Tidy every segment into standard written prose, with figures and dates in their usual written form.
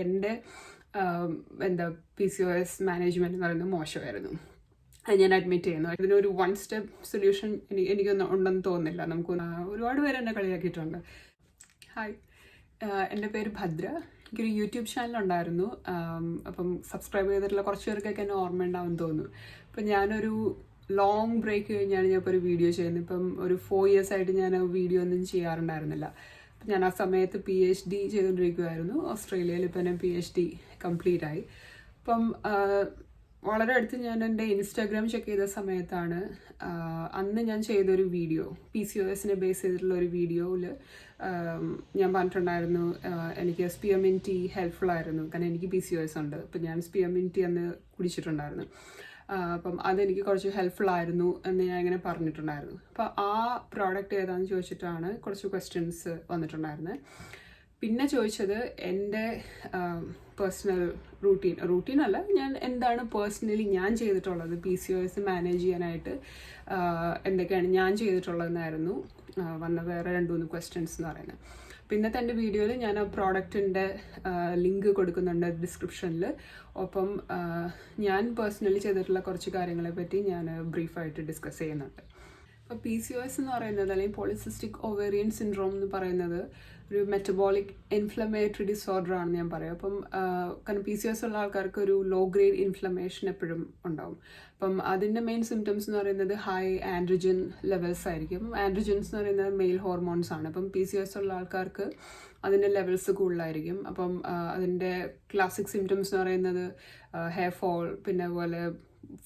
എൻ്റെ എന്താ PCOS management എന്ന് പറയുന്നത് മോശമായിരുന്നു. അത് ഞാൻ അഡ്മിറ്റ് ചെയ്യുന്നു. ഇതിനൊരു വൺ സ്റ്റെപ്പ് സൊല്യൂഷൻ എനിക്കൊന്നും ഉണ്ടെന്ന് തോന്നുന്നില്ല. നമുക്ക് ഒരുപാട് പേര് എന്നെ കളിയാക്കിയിട്ടുണ്ട്. ഹായ്, എൻ്റെ പേര് ഭദ്ര. എനിക്കൊരു യൂട്യൂബ് ചാനലുണ്ടായിരുന്നു. അപ്പം സബ്സ്ക്രൈബ് ചെയ്തിട്ടുള്ള കുറച്ച് പേർക്കൊക്കെ എന്നെ ഓർമ്മയുണ്ടാവും തോന്നുന്നു. അപ്പം ഞാനൊരു ലോങ് ബ്രേക്ക് കഴിഞ്ഞാണ് ഞാൻ ഇപ്പോൾ ഒരു വീഡിയോ ചെയ്യുന്നത്. ഇപ്പം ഒരു 4 years ആയിട്ട് ഞാൻ വീഡിയോ ഒന്നും ചെയ്യാറുണ്ടായിരുന്നില്ല. അപ്പം ഞാൻ ആ സമയത്ത് PhD ചെയ്തുകൊണ്ടിരിക്കുമായിരുന്നു ഓസ്ട്രേലിയയിൽ. ഇപ്പം ഞാൻ PhD കംപ്ലീറ്റ് ആയി. അപ്പം വളരെ അടുത്ത് ഞാൻ എൻ്റെ ഇൻസ്റ്റാഗ്രാം ചെക്ക് ചെയ്ത സമയത്താണ് അന്ന് ഞാൻ ചെയ്തൊരു വീഡിയോ, PCOSനെ ബേസ് ചെയ്തിട്ടുള്ള ഒരു വീഡിയോയിൽ ഞാൻ പറഞ്ഞിട്ടുണ്ടായിരുന്നു എനിക്ക് സ്പിയർമിൻറ്റ് ടീ ഹെൽപ്ഫുൾ ആയിരുന്നു. കാരണം എനിക്ക് PCOS ഉണ്ട്. അപ്പം ഞാൻ സ്പിയർമിൻറ്റ് ടീ അന്ന് കുടിച്ചിട്ടുണ്ടായിരുന്നു. അപ്പം അതെനിക്ക് കുറച്ച് ഹെൽപ്ഫുൾ ആയിരുന്നു എന്ന് ഞാൻ ഇങ്ങനെ പറഞ്ഞിട്ടുണ്ടായിരുന്നു. അപ്പോൾ ആ പ്രോഡക്റ്റ് ഏതാണെന്ന് ചോദിച്ചിട്ടാണ് കുറച്ച് ക്വസ്റ്റ്യൻസ് വന്നിട്ടുണ്ടായിരുന്നത്. പിന്നെ ചോദിച്ചത് എൻ്റെ പേഴ്സണൽ റൂട്ടീനല്ല, ഞാൻ എന്താണ് പേഴ്സണലി ഞാൻ ചെയ്തിട്ടുള്ളത് PCOS മാനേജ് ചെയ്യാനായിട്ട് എന്തൊക്കെയാണ് ഞാൻ ചെയ്തിട്ടുള്ളതെന്നായിരുന്നു വന്ന വേറെ 2-3 ക്വസ്റ്റ്യൻസ് എന്ന് പറയുന്നത്. പിന്നത്തെ എൻ്റെ വീഡിയോയിൽ ഞാൻ ആ പ്രോഡക്റ്റിൻ്റെ ലിങ്ക് കൊടുക്കുന്നുണ്ട് ഡിസ്ക്രിപ്ഷനിൽ. ഒപ്പം ഞാൻ പേഴ്സണലി ചെയ്തിട്ടുള്ള കുറച്ച് കാര്യങ്ങളെ പറ്റി ഞാൻ ബ്രീഫായിട്ട് ഡിസ്കസ് ചെയ്യുന്നുണ്ട്. അപ്പോൾ PCOS എന്ന് പറയുന്നത്, അല്ലെങ്കിൽ പോളിസിസ്റ്റിക് ഒവേറിയൻ സിൻഡ്രോം എന്ന് പറയുന്നത് ഒരു മെറ്റബോളിക് ഇൻഫ്ലമേറ്ററി ഡിസോർഡർ ആണെന്ന് ഞാൻ പറയാം. അപ്പം കാരണം PCOS ഉള്ള ആൾക്കാർക്ക് ഒരു ലോ ഗ്രേഡ് ഇൻഫ്ലമേഷൻ എപ്പോഴും ഉണ്ടാവും. അപ്പം അതിൻ്റെ മെയിൻ സിംറ്റംസ് എന്ന് പറയുന്നത് ഹൈ ആൻഡ്രോജൻ ലെവൽസ് ആയിരിക്കും. ആൻഡ്രോജൻസ് എന്ന് പറയുന്നത് മെയിൽ ഹോർമോൺസ് ആണ്. അപ്പം PCOS ഉള്ള ആൾക്കാർക്ക് അതിൻ്റെ ലെവൽസ് കൂടുതലായിരിക്കും. അപ്പം അതിൻ്റെ ക്ലാസിക് സിംറ്റംസ് എന്ന് പറയുന്നത് ഹെയർ ഫോൾ, പിന്നെ അതുപോലെ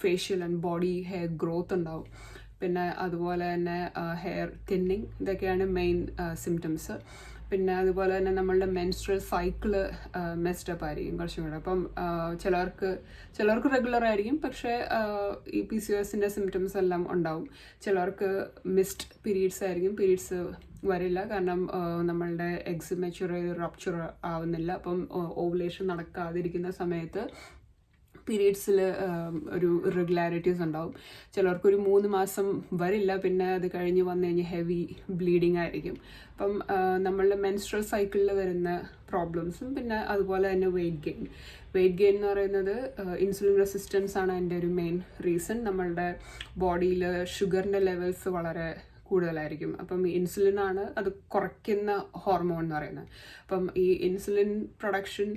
facial and body hair growth ഉണ്ടാവും. പിന്നെ അതുപോലെ തന്നെ ഹെയർ തിന്നിങ്, ഇതൊക്കെയാണ് മെയിൻ സിംറ്റംസ്. പിന്നെ അതുപോലെ തന്നെ നമ്മളുടെ മെൻസ്ട്രൽ സൈക്കിള് മെസ്ഡപ്പ് ആയിരിക്കും കുറച്ചും കൂടെ. അപ്പം ചിലർക്ക് റെഗുലർ ആയിരിക്കും, പക്ഷേ ഈ PCOSൻ്റെ സിംറ്റംസ് എല്ലാം ഉണ്ടാവും. ചിലർക്ക് മിസ്ഡ് പീരീഡ്സ് ആയിരിക്കും, പീരീഡ്സ് വരില്ല, കാരണം നമ്മളുടെ എഗ്സ് മെച്യൂർ ചെയ്ത് റപ്ചർ ആവുന്നില്ല. അപ്പം ഓവുലേഷൻ നടക്കാതിരിക്കുന്ന സമയത്ത് പീരീഡ്സിൽ ഒരു ഇറഗുലാരിറ്റീസ് ഉണ്ടാവും. ചിലർക്കൊരു 3 മാസം വരില്ല, പിന്നെ അത് കഴിഞ്ഞ് വന്നു കഴിഞ്ഞാൽ ഹെവി ബ്ലീഡിങ് ആയിരിക്കും. അപ്പം നമ്മളുടെ മെൻസ്ട്രൽ സൈക്കിളിൽ വരുന്ന പ്രോബ്ലംസും, പിന്നെ അതുപോലെ തന്നെ വെയിറ്റ് ഗെയിൻ എന്ന് പറയുന്നത് ഇൻസുലിൻ റെസിസ്റ്റൻസ് ആണ് അതിൻ്റെ ഒരു മെയിൻ റീസൺ. നമ്മളുടെ ബോഡിയിൽ ഷുഗറിൻ്റെ ലെവൽസ് വളരെ കൂടുതലായിരിക്കും. അപ്പം ഈ ഇൻസുലിനാണ് അത് കുറയ്ക്കുന്ന ഹോർമോൺ എന്ന് പറയുന്നത്. അപ്പം ഈ ഇൻസുലിൻ പ്രൊഡക്ഷൻ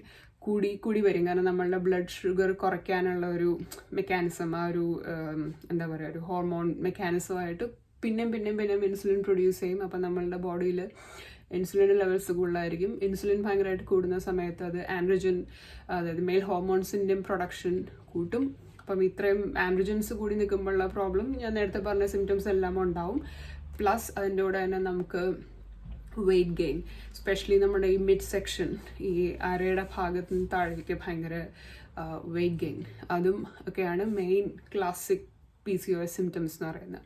കൂടി വരും, കാരണം നമ്മളുടെ ബ്ലഡ് ഷുഗർ കുറയ്ക്കാനുള്ള ഒരു മെക്കാനിസം, ആ ഒരു എന്താ പറയുക, ഒരു ഹോർമോൺ മെക്കാനിസമായിട്ട് പിന്നെയും ഇൻസുലിൻ പ്രൊഡ്യൂസ് ചെയ്യും. അപ്പം നമ്മളുടെ ബോഡിയിൽ ഇൻസുലിൻ ലെവൽസ് കൂടുതലായിരിക്കും. ഇൻസുലിൻ ഭയങ്കരമായിട്ട് കൂടുന്ന സമയത്ത് അത് ആൻഡ്രോജൻ, അതായത് മെയിൽ ഹോർമോൺസിൻ്റെയും പ്രൊഡക്ഷൻ കൂട്ടും. അപ്പം ഇത്രയും ആൻഡ്രോജൻസ് കൂടി നിൽക്കുമ്പോഴുള്ള പ്രോബ്ലം ഞാൻ നേരത്തെ പറഞ്ഞ സിംറ്റംസ് എല്ലാം ഉണ്ടാവും. പ്ലസ് അതിൻ്റെ കൂടെ തന്നെ നമുക്ക് വെയിറ്റ് ഗെയിൻ, സ്പെഷ്യലി നമ്മുടെ ഈ മിഡ് സെക്ഷൻ, ഈ അരയുടെ ഭാഗത്ത് നിന്ന് താഴേക്ക് ഭയങ്കര വെയിറ്റ് ഗെയിൻ, അതും ഒക്കെയാണ് മെയിൻ ക്ലാസിക് PCOS സിംറ്റംസ് എന്ന് പറയുന്നത്.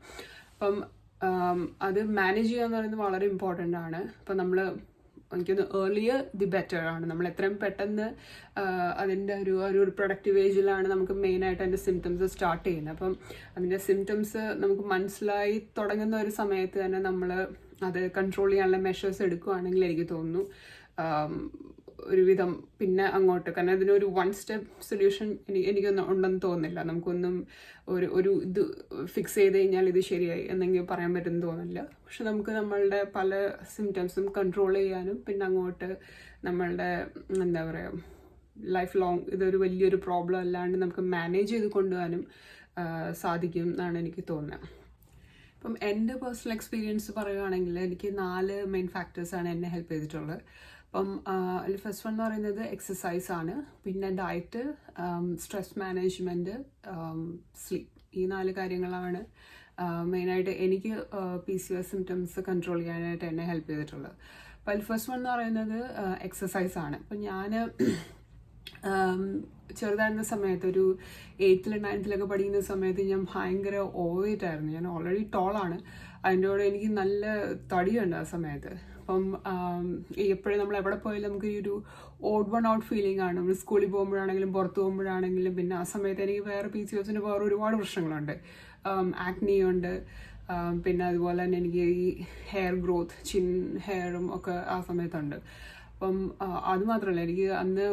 അപ്പം അത് മാനേജ് ചെയ്യുക എന്ന് പറയുന്നത് വളരെ ഇമ്പോർട്ടൻ്റ് ആണ്. അപ്പം എനിക്കൊന്ന് ഏർലിയർ ദി ബെറ്റർ ആണ്. നമ്മൾ എത്രയും പെട്ടെന്ന് അതിൻ്റെ ഒരു പ്രൊഡക്റ്റീവ് ഏജിലാണ് നമുക്ക് മെയിനായിട്ട് അതിൻ്റെ സിംറ്റംസ് സ്റ്റാർട്ട് ചെയ്യുന്നത്. അപ്പം അതിൻ്റെ സിംറ്റംസ് നമുക്ക് മനസ്സിലായി തുടങ്ങുന്ന ഒരു സമയത്ത് തന്നെ നമ്മൾ അത് കൺട്രോൾ ചെയ്യാനുള്ള മെഷേഴ്സ് എടുക്കുകയാണെങ്കിൽ എനിക്ക് തോന്നുന്നു ഒരുവിധം പിന്നെ അങ്ങോട്ട്, കാരണം ഇതിനൊരു വൺ സ്റ്റെപ്പ് സൊല്യൂഷൻ എനിക്കൊന്നും ഉണ്ടെന്ന് തോന്നുന്നില്ല. നമുക്കൊന്നും ഒരു ഇത് ഫിക്സ് ചെയ്ത് കഴിഞ്ഞാൽ ഇത് ശരിയായി എന്നെങ്കിലും പറയാൻ പറ്റുമെന്ന് തോന്നുന്നില്ല. പക്ഷെ നമുക്ക് നമ്മളുടെ പല സിംറ്റംസും കൺട്രോൾ ചെയ്യാനും, പിന്നെ അങ്ങോട്ട് നമ്മളുടെ എന്താ പറയുക, ലൈഫ് ലോങ് ഇതൊരു വലിയൊരു പ്രോബ്ലം അല്ലാണ്ട് നമുക്ക് മാനേജ് ചെയ്ത് കൊണ്ടുപോകാനും സാധിക്കും എന്നാണ് എനിക്ക് തോന്നുന്നത്. അപ്പം എൻ്റെ പേഴ്സണൽ എക്സ്പീരിയൻസ് പറയുകയാണെങ്കിൽ എനിക്ക് 4 മെയിൻ ഫാക്ടേഴ്സാണ് എന്നെ ഹെൽപ്പ് ചെയ്തിട്ടുള്ളത്. അപ്പം അതിൽ ഫസ്റ്റ് വൺ എന്ന് പറയുന്നത് എക്സസൈസ് ആണ്, പിന്നെ ഡയറ്റ്, സ്ട്രെസ് മാനേജ്മെൻറ്റ്, സ്ലീപ്പ്. ഈ 4 കാര്യങ്ങളാണ് മെയിനായിട്ട് എനിക്ക് PCOS സിംറ്റംസ് കൺട്രോൾ ചെയ്യാനായിട്ട് എന്നെ ഹെൽപ്പ് ചെയ്തിട്ടുള്ളത്. അപ്പോൾ അതിൽ ഫസ്റ്റ് വൺ എന്ന് പറയുന്നത് എക്സസൈസ് ആണ്. അപ്പം ഞാൻ ചെറുതായിരുന്ന സമയത്ത്, ഒരു 8th 9th പഠിക്കുന്ന സമയത്ത് ഞാൻ ഭയങ്കര ഓവർ വെയിറ്റ് ആയിരുന്നു. ഞാൻ ഓൾറെഡി ടോളാണ്, അതിൻ്റെ കൂടെ എനിക്ക് നല്ല തടിയുണ്ട് ആ സമയത്ത്. അപ്പം എപ്പോഴും നമ്മൾ എവിടെ പോയാലും നമുക്ക് ഈ ഒരു ഓഡ് വൺ ഔട്ട് ഫീലിംഗ് ആണ്. നമ്മൾ സ്കൂളിൽ പോകുമ്പോഴാണെങ്കിലും പുറത്ത് പോകുമ്പോഴാണെങ്കിലും. പിന്നെ ആ സമയത്ത് എനിക്ക് വേറെ PCOSന് വേറെ ഒരുപാട് പ്രശ്നങ്ങളുണ്ട്. ആക്നിയുണ്ട്, പിന്നെ അതുപോലെ തന്നെ എനിക്ക് ഈ ഹെയർ ഗ്രോത്ത്, ചിൻ ഹെയറും ഒക്കെ ആ സമയത്തുണ്ട്. അപ്പം അതുമാത്രമല്ല, എനിക്ക് അന്ന്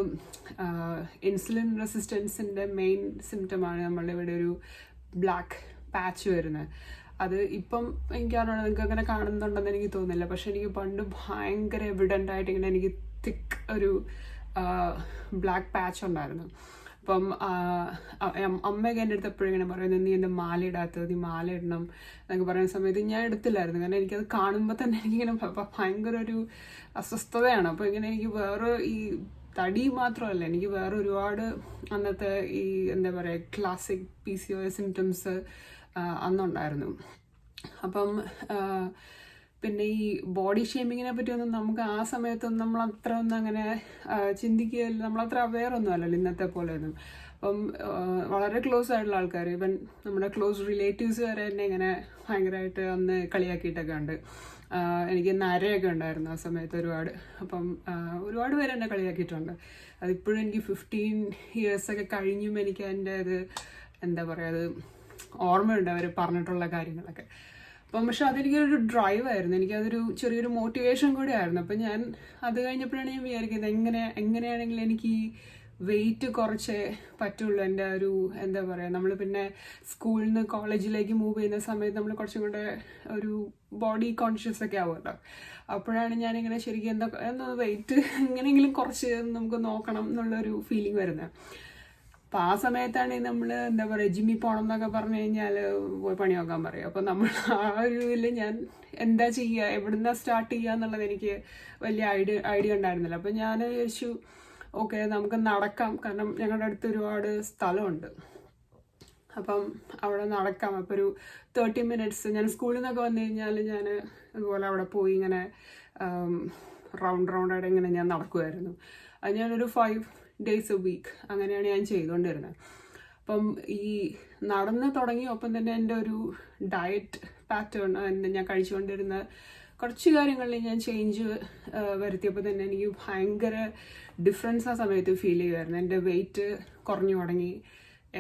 ഇൻസുലിൻ റെസിസ്റ്റൻസിൻ്റെ മെയിൻ സിംറ്റമാണ് നമ്മളുടെ ഇവിടെ ഒരു ബ്ലാക്ക് പാച്ച് വരുന്നത്. അത് ഇപ്പം എനിക്കറിയണം, നിങ്ങൾക്ക് അങ്ങനെ കാണുന്നുണ്ടെന്ന് എനിക്ക് തോന്നുന്നില്ല. പക്ഷെ എനിക്ക് പണ്ട് ഭയങ്കര എവിഡൻ്റ് ആയിട്ട് ഇങ്ങനെ എനിക്ക് തിക്ക് ഒരു ബ്ലാക്ക് പാച്ച് ഉണ്ടായിരുന്നു. അപ്പം അമ്മയൊക്കെ എൻ്റെ അടുത്ത് എപ്പോഴും ഇങ്ങനെ പറയുന്നത്, നീ എൻ്റെ മാല ഇടാത്തത്, നീ മാല ഇടണം എന്നൊക്കെ പറയുന്ന സമയത്ത് ഞാൻ എടുത്തില്ലായിരുന്നു. കാരണം എനിക്കത് കാണുമ്പോൾ തന്നെ എനിക്കിങ്ങനെ ഭയങ്കര ഒരു അസ്വസ്ഥതയാണ്. അപ്പോൾ ഇങ്ങനെ എനിക്ക് വേറെ ഈ തടി മാത്രമല്ല, എനിക്ക് വേറെ ഒരുപാട് അന്നത്തെ ഈ എന്താ പറയുക ക്ലാസിക് PCOS സിംറ്റംസ് അന്നുണ്ടായിരുന്നു. അപ്പം പിന്നെ ഈ ബോഡി ഷേമിങ്ങിനെ പറ്റിയൊന്നും നമുക്ക് ആ സമയത്തൊന്നും നമ്മൾ അത്ര ഒന്നും അങ്ങനെ ചിന്തിക്കുകയില്ല, നമ്മളത്ര അവെയർ ഒന്നും അല്ലല്ലോ ഇന്നത്തെ പോലെയൊന്നും. അപ്പം വളരെ ക്ലോസ് ആയിട്ടുള്ള ആൾക്കാർ, ഇവൻ നമ്മുടെ ക്ലോസ് റിലേറ്റീവ്സ് വരെ എന്നെ ഇങ്ങനെ ഭയങ്കരമായിട്ട് അന്ന് കളിയാക്കിയിട്ടൊക്കെ ഉണ്ട്. എനിക്ക് നരയൊക്കെ ഉണ്ടായിരുന്നു ആ സമയത്ത് ഒരുപാട്. അപ്പം ഒരുപാട് പേര് എന്നെ കളിയാക്കിയിട്ടുണ്ട്. അതിപ്പോഴും എനിക്ക് 15 ഇയേഴ്സൊക്കെ കഴിഞ്ഞും എനിക്ക് എൻ്റെ അത് എന്താ പറയുക, അത് ഓർമ്മയുണ്ട് അവർ പറഞ്ഞിട്ടുള്ള കാര്യങ്ങളൊക്കെ. അപ്പം പക്ഷെ അതെനിക്കൊരു ഡ്രൈവായിരുന്നു, എനിക്കതൊരു ചെറിയൊരു മോട്ടിവേഷൻ കൂടി ആയിരുന്നു. അപ്പം ഞാൻ അത് കഴിഞ്ഞപ്പോഴാണ് ഞാൻ വിചാരിക്കുന്നത്, എങ്ങനെയാണെങ്കിലും എനിക്ക് ഈ വെയിറ്റ് കുറച്ചേ പറ്റുള്ളൂ. എൻ്റെ ഒരു എന്താ പറയുക, നമ്മൾ പിന്നെ സ്കൂളിൽ നിന്ന് കോളേജിലേക്ക് മൂവ് ചെയ്യുന്ന സമയത്ത് നമ്മൾ കുറച്ചും കൂടെ ഒരു ബോഡി കോൺഷ്യസ് ഒക്കെ ആവുമല്ലോ. അപ്പോഴാണ് ഞാനിങ്ങനെ ശരിക്കും എന്താ വെയിറ്റ് എങ്ങനെയെങ്കിലും കുറച്ച് നമുക്ക് നോക്കണം എന്നുള്ളൊരു ഫീലിംഗ് വരുന്നത്. അപ്പം ആ സമയത്താണ് നമ്മൾ എന്താ പറയുക ജിമ്മിൽ പോകണം എന്നൊക്കെ പറഞ്ഞു കഴിഞ്ഞാൽ പോയി പണി നോക്കാൻ പറയും. അപ്പം നമ്മൾ ആ ഒരു ഇതിൽ ഞാൻ എന്താ ചെയ്യുക, എവിടുന്നാ സ്റ്റാർട്ട് ചെയ്യുക എന്നുള്ളത് എനിക്ക് വലിയ ഐഡിയ ഉണ്ടായിരുന്നില്ല. അപ്പം ഞാൻ വിചാരിച്ചു ഓക്കെ നമുക്ക് നടക്കാം, കാരണം ഞങ്ങളുടെ അടുത്ത് ഒരുപാട് സ്ഥലമുണ്ട്, അപ്പം അവിടെ നടക്കാം. അപ്പോൾ ഒരു 30 minutes ഞാൻ സ്കൂളിൽ നിന്നൊക്കെ വന്നു കഴിഞ്ഞാൽ ഞാൻ അതുപോലെ അവിടെ പോയി ഇങ്ങനെ റൗണ്ടായിട്ട് ഇങ്ങനെ ഞാൻ നടക്കുമായിരുന്നു. അത് ഞാനൊരു 5 days a week അങ്ങനെയാണ് ഞാൻ ചെയ്തുകൊണ്ടിരുന്നത്. അപ്പം ഈ നടന്ന് തുടങ്ങി ഒപ്പം തന്നെ എൻ്റെ ഒരു ഡയറ്റ് പാറ്റേൺ, ഞാൻ കഴിച്ചുകൊണ്ടിരുന്ന കുറച്ച് കാര്യങ്ങളിൽ ഞാൻ ചേഞ്ച് വരുത്തിയപ്പോൾ തന്നെ എനിക്ക് ഭയങ്കര ഡിഫറൻസ് ആ സമയത്ത് ഫീൽ ചെയ്യുമായിരുന്നു. എൻ്റെ വെയിറ്റ് കുറഞ്ഞു തുടങ്ങി,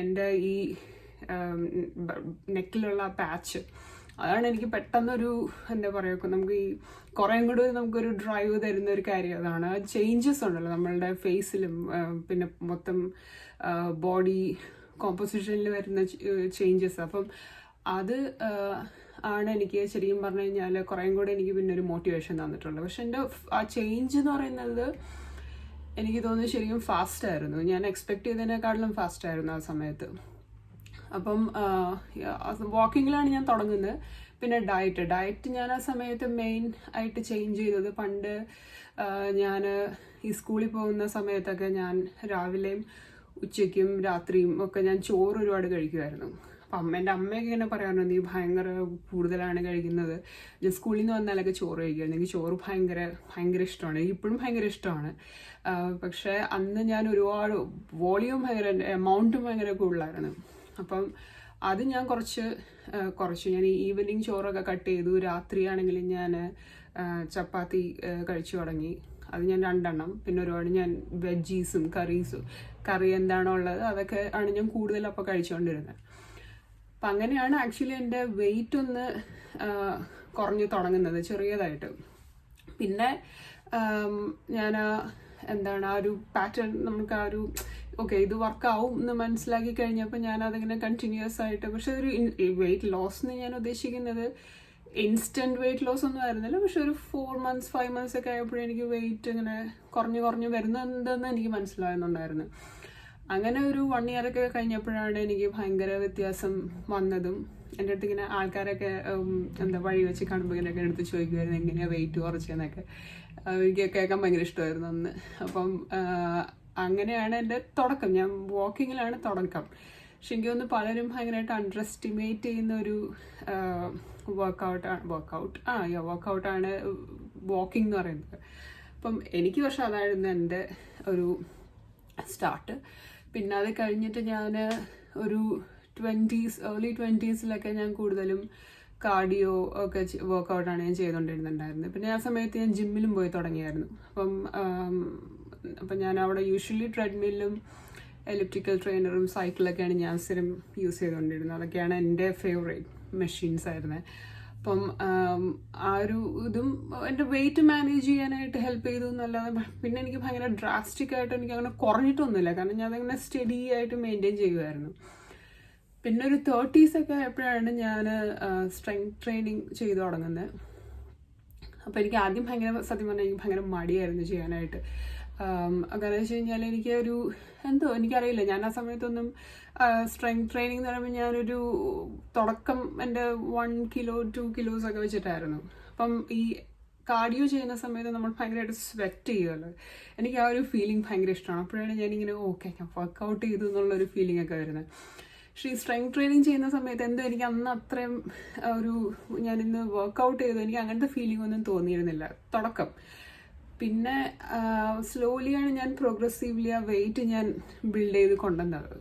എൻ്റെ ഈ നെക്കിലുള്ള പാച്ച്, അതാണ് എനിക്ക് പെട്ടെന്നൊരു എന്താ പറയുക, നമുക്ക് ഈ കുറേയും കൂടി നമുക്കൊരു ഡ്രൈവ് തരുന്ന ഒരു കാര്യം അതാണ്. ചേഞ്ചസ് ഉണ്ടല്ലോ നമ്മളുടെ ഫേസിലും പിന്നെ മൊത്തം ബോഡി കോമ്പോസിഷനിൽ വരുന്ന ചേഞ്ചസ്. അപ്പം അത് ആണ് എനിക്ക് ശരിക്കും പറഞ്ഞു കഴിഞ്ഞാൽ കുറേയും കൂടെ എനിക്ക് പിന്നെ ഒരു മോട്ടിവേഷൻ തന്നിട്ടുള്ളത്. പക്ഷെ എൻ്റെ ആ ചേഞ്ച് എന്ന് പറയുന്നത് എനിക്ക് തോന്നുന്നു ശരിക്കും ഫാസ്റ്റായിരുന്നു. ഞാൻ എക്സ്പെക്ട് ചെയ്തതിനേക്കാളും ഫാസ്റ്റായിരുന്നു ആ സമയത്ത്. അപ്പം വാക്കിങ്ങിലാണ് ഞാൻ തുടങ്ങുന്നത്. പിന്നെ ഡയറ്റ് ഞാൻ ആ സമയത്ത് മെയിൻ ആയിട്ട് ചേഞ്ച് ചെയ്തത്, പണ്ട് ഞാൻ ഈ സ്കൂളിൽ പോകുന്ന സമയത്തൊക്കെ ഞാൻ രാവിലെയും ഉച്ചയ്ക്കും രാത്രിയും ഒക്കെ ഞാൻ ചോറ് ഒരുപാട് കഴിക്കുമായിരുന്നു. അപ്പം എൻ്റെ അമ്മയൊക്കെ ഇങ്ങനെ പറയാറുണ്ട്, നീ ഭയങ്കര കൂടുതലാണ് കഴിക്കുന്നത്. ഞാൻ സ്കൂളിൽ നിന്ന് വന്നാലൊക്കെ ചോറ് കഴിക്കുമായിരുന്നു. എനിക്ക് ചോറ് ഭയങ്കര ഇഷ്ടമാണ്, എനിക്ക് ഇപ്പോഴും ഭയങ്കര ഇഷ്ടമാണ്. പക്ഷേ അന്ന് ഞാൻ ഒരുപാട് വോളിയം എമൗണ്ടും ഭയങ്കര കൂടുതലായിരുന്നു. അപ്പം അത് ഞാൻ കുറച്ച് ഞാൻ ഈ ഈവനിങ് ചോറൊക്കെ കട്ട് ചെയ്തു. രാത്രിയാണെങ്കിൽ ഞാൻ ചപ്പാത്തി കഴിച്ചു തുടങ്ങി. അത് ഞാൻ 2 എണ്ണം. പിന്നെ ഒരുപാട് ഞാൻ വെജീസും കറി എന്താണോ ഉള്ളത് അതൊക്കെ ആണ് ഞാൻ കൂടുതൽ അപ്പോൾ കഴിച്ചുകൊണ്ടിരുന്നത്. അപ്പം അങ്ങനെയാണ് ആക്ച്വലി എൻ്റെ വെയിറ്റ് ഒന്ന് കുറഞ്ഞു തുടങ്ങുന്നത് ചെറിയതായിട്ട്. പിന്നെ ഞാൻ എന്താണ് ആ ഒരു പാറ്റേൺ, നമുക്ക് ആ ഒരു ഓക്കെ ഇത് വർക്കാവും എന്ന് മനസ്സിലാക്കി കഴിഞ്ഞപ്പോൾ ഞാൻ അതിങ്ങനെ കണ്ടിന്യൂസ് ആയിട്ട്, പക്ഷെ ഒരു വെയിറ്റ് ലോസ് എന്ന് ഞാൻ ഉദ്ദേശിക്കുന്നത് ഇൻസ്റ്റൻറ്റ് വെയിറ്റ് ലോസ് ഒന്നും ആയിരുന്നില്ല. പക്ഷെ ഒരു 4 months 5 months ഒക്കെ ആയപ്പോഴും എനിക്ക് വെയിറ്റ് ഇങ്ങനെ കുറഞ്ഞു വരുന്നുണ്ടെന്ന് എനിക്ക് മനസ്സിലാകുന്നുണ്ടായിരുന്നു. അങ്ങനെ ഒരു 1 year ഒക്കെ കഴിഞ്ഞപ്പോഴാണ് എനിക്ക് ഭയങ്കര വ്യത്യാസം വന്നതും. എൻ്റെ അടുത്ത് ഇങ്ങനെ ആൾക്കാരൊക്കെ എന്താ വഴി വെച്ച് കാണുമ്പോൾ ഇങ്ങനെയൊക്കെ എടുത്ത് ചോദിക്കുമായിരുന്നു എങ്ങനെയാണ് വെയിറ്റ് കുറച്ചതെന്നൊക്കെ. എനിക്ക് കേൾക്കാൻ ഭയങ്കര ഇഷ്ടമായിരുന്നു അന്ന്. അപ്പം അങ്ങനെയാണ് എൻ്റെ തുടക്കം. ഞാൻ വാക്കിങ്ങിലാണ് തുടക്കം. പക്ഷെ എനിക്ക് തോന്നുന്നു പലരും ഭയങ്കരമായിട്ട് അണ്ടർ എസ്റ്റിമേറ്റ് ചെയ്യുന്ന ഒരു വർക്കൗട്ടാണ് വാക്കിംഗ് എന്ന് പറയുന്നത്. അപ്പം എനിക്ക് പക്ഷെ അതായിരുന്നു എൻ്റെ ഒരു സ്റ്റാർട്ട്. പിന്നെ അത് കഴിഞ്ഞിട്ട് ഞാൻ ഒരു early 20s ഞാൻ കൂടുതലും കാർഡിയോ ഒക്കെ വർക്കൗട്ടാണ് ഞാൻ ചെയ്തുകൊണ്ടിരുന്നുണ്ടായിരുന്നത്. പിന്നെ ആ സമയത്ത് ഞാൻ ജിമ്മിലും പോയി തുടങ്ങിയായിരുന്നു. അപ്പം ഞാൻ അവിടെ യൂഷ്വലി ട്രെഡ്മില്ലും എലിപ്റ്റിക്കൽ ട്രെയിനറും സൈക്കിളൊക്കെയാണ് ഞാൻ സ്ഥിരം യൂസ് ചെയ്തുകൊണ്ടിരുന്നത്. അതൊക്കെയാണ് എൻ്റെ ഫേവറേറ്റ് മെഷീൻസ് ആയിരുന്നത്. അപ്പം ആ ഒരു ഇതും എൻ്റെ വെയിറ്റ് മാനേജ് ചെയ്യാനായിട്ട് ഹെൽപ്പ് ചെയ്തു എന്നല്ലാതെ പിന്നെ എനിക്ക് ഭയങ്കര ഡ്രാസ്റ്റിക് ആയിട്ട് എനിക്ക് അങ്ങനെ കുറഞ്ഞിട്ടൊന്നുമില്ല, കാരണം ഞാൻ അതങ്ങനെ സ്റ്റഡി ആയിട്ട് മെയിൻറ്റെയിൻ ചെയ്യുമായിരുന്നു. പിന്നെ ഒരു 30s ഒക്കെ ആയപ്പോഴാണ് ഞാൻ സ്ട്രെങ്ത് ട്രെയിനിങ് ചെയ്തു തുടങ്ങുന്നത്. അപ്പോൾ എനിക്ക് ആദ്യം സത്യം പറഞ്ഞാൽ എനിക്ക് ഭയങ്കര മടിയായിരുന്നു ചെയ്യാനായിട്ട്. കാരണം വെച്ച് കഴിഞ്ഞാൽ എനിക്കറിയില്ല, ഞാൻ ആ സമയത്തൊന്നും സ്ട്രെങ്ത് ട്രെയിനിങ് എന്ന് പറയുമ്പോൾ ഞാനൊരു തുടക്കം എൻ്റെ 1 kilo 2 kilos ഒക്കെ വെച്ചിട്ടായിരുന്നു. അപ്പം ഈ കാർഡിയോ ചെയ്യുന്ന സമയത്ത് നമ്മൾ ഭയങ്കരമായിട്ട് സ്വെറ്റ് ചെയ്യുമല്ലോ, എനിക്ക് ആ ഒരു ഫീലിംഗ് ഭയങ്കര ഇഷ്ടമാണ്. അപ്പോഴാണ് ഞാനിങ്ങനെ ഓക്കെ ഞാൻ വർക്കൗട്ട് ചെയ്തു എന്നുള്ളൊരു ഫീലിംഗ് ഒക്കെ വരുന്നത്. പക്ഷേ ഈ സ്ട്രെങ്ത് ട്രെയിനിങ് ചെയ്യുന്ന സമയത്ത് എനിക്ക് അന്ന് അത്രയും ഞാനിന്ന് വർക്കൗട്ട് ചെയ്തു എനിക്ക് അങ്ങനത്തെ ഫീലിംഗ് ഒന്നും തോന്നിയിരുന്നില്ല തുടക്കം. പിന്നെ സ്ലോലിയാണ് ഞാൻ പ്രോഗ്രസീവ്ലി ആ വെയിറ്റ് ഞാൻ ബിൽഡ് ചെയ്ത് കൊണ്ടുവന്നത്.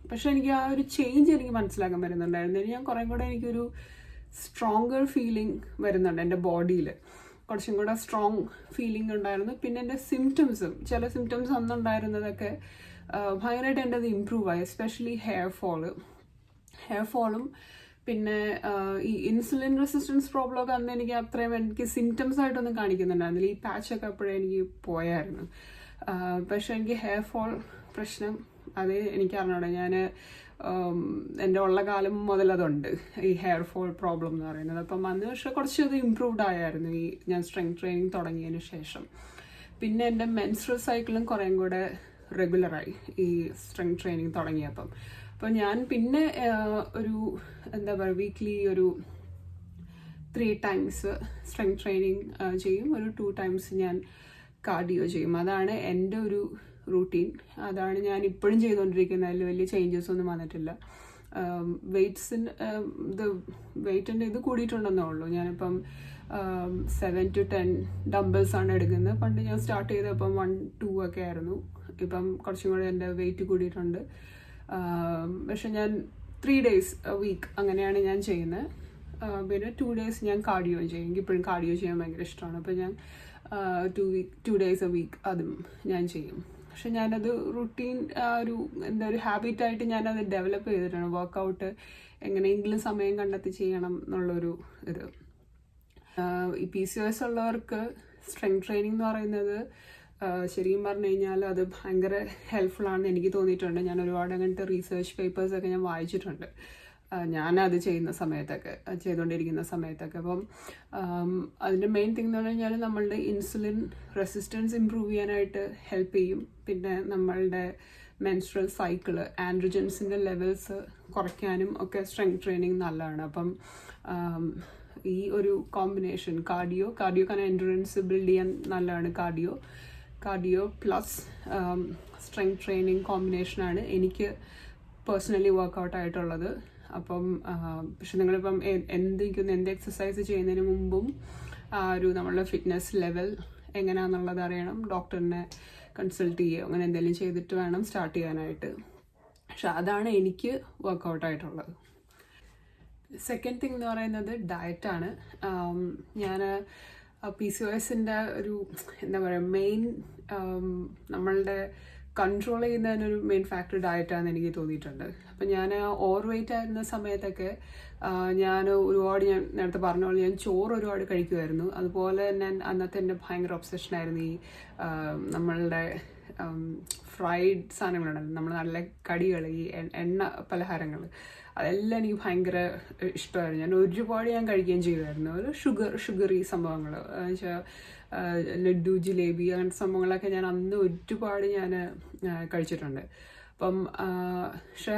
പക്ഷെ എനിക്ക് ആ ഒരു ചേഞ്ച് എനിക്ക് മനസ്സിലാക്കാൻ വരുന്നുണ്ടായിരുന്നു. ഞാൻ കുറേ കൂടെ എനിക്കൊരു സ്ട്രോങ്ങർ ഫീലിംഗ് വരുന്നുണ്ട് എൻ്റെ ബോഡിയിൽ, കുറച്ചും കൂടെ സ്ട്രോങ് ഫീലിംഗ് ഉണ്ടായിരുന്നു. പിന്നെ എൻ്റെ ചില സിംറ്റംസ് അന്നുണ്ടായിരുന്നതൊക്കെ ഭയങ്കരമായിട്ട് എൻ്റെ അത് ഇമ്പ്രൂവ് ആയി. എസ്പെഷ്യലി ഹെയർ ഫോളും പിന്നെ ഈ ഇൻസുലിൻ റെസിസ്റ്റൻസ് പ്രോബ്ലം ഒക്കെ അന്ന് എനിക്ക് സിംറ്റംസ് ആയിട്ടൊന്നും കാണിക്കുന്നുണ്ടായിരുന്നില്ല. ഈ പാച്ചൊക്കെ അപ്പോഴേ എനിക്ക് പോയായിരുന്നു. പക്ഷെ എനിക്ക് ഹെയർ ഫോൾ പ്രശ്നം അത് എനിക്കറിഞ്ഞൂടെ. ഞാൻ എൻ്റെ ഉള്ള കാലം മുതൽ അതുണ്ട് ഈ ഹെയർ ഫോൾ പ്രോബ്ലം എന്ന് പറയുന്നത്. അപ്പം അന്ന് പക്ഷെ കുറച്ചത് ഇമ്പ്രൂവ്ഡ് ആയായിരുന്നു ഈ ഞാൻ സ്ട്രെങ്ത് ട്രെയിനിങ് തുടങ്ങിയതിന് ശേഷം. പിന്നെ എൻ്റെ മെൻസ്ട്രൽ സൈക്കിളും കുറേ കൂടെ റെഗുലറായി ഈ സ്ട്രെങ്ത് ട്രെയിനിങ് തുടങ്ങിയപ്പം. അപ്പോൾ ഞാൻ പിന്നെ വീക്ക്ലി ഒരു 3 times സ്ട്രെങ്ത് ട്രെയിനിങ് ചെയ്യും, ഒരു 2 times ഞാൻ കാർഡിയോ ചെയ്യും. അതാണ് എൻ്റെ ഒരു റൂട്ടീൻ. അതാണ് ഞാൻ ഇപ്പോഴും ചെയ്തുകൊണ്ടിരിക്കുന്നത്. അതിൽ വലിയ ചേഞ്ചസ് ഒന്നും വന്നിട്ടില്ല. വെയിറ്റിൻ്റെ ഇത് കൂടിയിട്ടുണ്ടെന്നേ ഉള്ളൂ. ഞാനിപ്പം 7 to 10 ഡംബിൾസ് ആണ് എടുക്കുന്നത്. പണ്ട് ഞാൻ സ്റ്റാർട്ട് ചെയ്തപ്പം 1-2 ഒക്കെ ആയിരുന്നു. ഇപ്പം കുറച്ചും കൂടെ എൻ്റെ വെയിറ്റ് കൂടിയിട്ടുണ്ട്. പക്ഷെ ഞാൻ 3 days a week അങ്ങനെയാണ് ഞാൻ ചെയ്യുന്നത്. പിന്നെ 2 days ഞാൻ കാർഡിയോ ചെയ്യും. എനിക്കിപ്പോഴും കാർഡിയോ ചെയ്യാൻ ഭയങ്കര ഇഷ്ടമാണ്. അപ്പോൾ ഞാൻ 2 days a week അതും ഞാൻ ചെയ്യും. പക്ഷെ ഞാനത് റുട്ടീൻ ഒരു ഹാബിറ്റായിട്ട് ഞാനത് ഡെവലപ്പ് ചെയ്തിട്ടാണ്. വർക്കൗട്ട് എങ്ങനെയെങ്കിലും സമയം കണ്ടെത്തി ചെയ്യണം എന്നുള്ളൊരു ഇത്. ഈ PCOS ഉള്ളവർക്ക് സ്ട്രെങ്ത് ട്രെയിനിങ് എന്ന് പറയുന്നത് ശരിക്കും പറഞ്ഞു കഴിഞ്ഞാൽ അത് ഭയങ്കര ഹെൽപ്ഫുൾ ആണെന്ന് എനിക്ക് തോന്നിയിട്ടുണ്ട്. ഞാൻ ഒരുപാട് അങ്ങനത്തെ റീസേർച്ച് പേപ്പേഴ്സൊക്കെ ഞാൻ വായിച്ചിട്ടുണ്ട് ഞാനത് ചെയ്തുകൊണ്ടിരിക്കുന്ന സമയത്തൊക്കെ. അപ്പം അതിൻ്റെ മെയിൻ തിങ് എന്ന് പറഞ്ഞു കഴിഞ്ഞാൽ നമ്മളുടെ ഇൻസുലിൻ റെസിസ്റ്റൻസ് ഇമ്പ്രൂവ് ചെയ്യാനായിട്ട് ഹെൽപ്പ് ചെയ്യും. പിന്നെ നമ്മളുടെ മെൻസ്ട്രൽ സൈക്കിള് ആൻഡ്രോജൻസിൻ്റെ ലെവൽസ് കുറയ്ക്കാനും ഒക്കെ സ്ട്രെങ്ത് ട്രെയിനിങ് നല്ലതാണ്. അപ്പം ഈ ഒരു കോമ്പിനേഷൻ കാർഡിയോ എൻഡുറൻസ് ബിൽഡ് ചെയ്യാൻ നല്ലതാണ്. കാർഡിയോ പ്ലസ് സ്ട്രെങ്ത് ട്രെയിനിങ് കോമ്പിനേഷനാണ് എനിക്ക് പേഴ്സണലി വർക്കൗട്ട് ആയിട്ടുള്ളത്. അപ്പം പക്ഷെ നിങ്ങളിപ്പം എന്ത് എക്സസൈസ് ചെയ്യുന്നതിന് മുമ്പും നമ്മളുടെ ഫിറ്റ്നസ് ലെവൽ എങ്ങനെയാണെന്നുള്ളത് അറിയണം. ഡോക്ടറിനെ കൺസൾട്ട് ചെയ്യുക അങ്ങനെ എന്തെങ്കിലും ചെയ്തിട്ട് വേണം സ്റ്റാർട്ട് ചെയ്യാനായിട്ട്. പക്ഷെ അതാണ് എനിക്ക് വർക്കൗട്ടായിട്ടുള്ളത്. സെക്കൻഡ് തിങ് എന്ന് പറയുന്നത് ഡയറ്റാണ്. ഞാൻ PCOSൻ്റെ മെയിൻ നമ്മളുടെ കൺട്രോൾ ചെയ്യുന്നതിനൊരു മെയിൻ ഫാക്ടർ ഡയറ്റാണെന്ന് എനിക്ക് തോന്നിയിട്ടുണ്ട്. അപ്പം ഞാൻ ഓവർ വെയിറ്റ് ആയിരുന്ന സമയത്തൊക്കെ ഞാൻ നേരത്തെ പറഞ്ഞ പോലെ ഞാൻ ചോറ് ഒരുപാട് കഴിക്കുമായിരുന്നു. അതുപോലെ തന്നെ അന്നത്തെ എൻ്റെ ഭയങ്കര ഒബ്സഷനായിരുന്നു ഈ നമ്മളുടെ ഫ്രൈഡ് സാധനങ്ങളുണ്ടല്ലോ, നമ്മൾ നല്ല കടികൾ, ഈ എണ്ണ പലഹാരങ്ങൾ, അതെല്ലാം എനിക്ക് ഭയങ്കര ഇഷ്ടമായിരുന്നു. ഞാൻ കഴിക്കുകയും ചെയ്യുമായിരുന്നു. ഒരു ഷുഗറി സംഭവങ്ങൾ എന്നുവെച്ചാൽ ലഡ്ഡു, ജിലേബി അങ്ങനത്തെ സംഭവങ്ങളൊക്കെ ഞാൻ അന്ന് ഒരുപാട് ഞാൻ കഴിച്ചിട്ടുണ്ട്. അപ്പം പക്ഷേ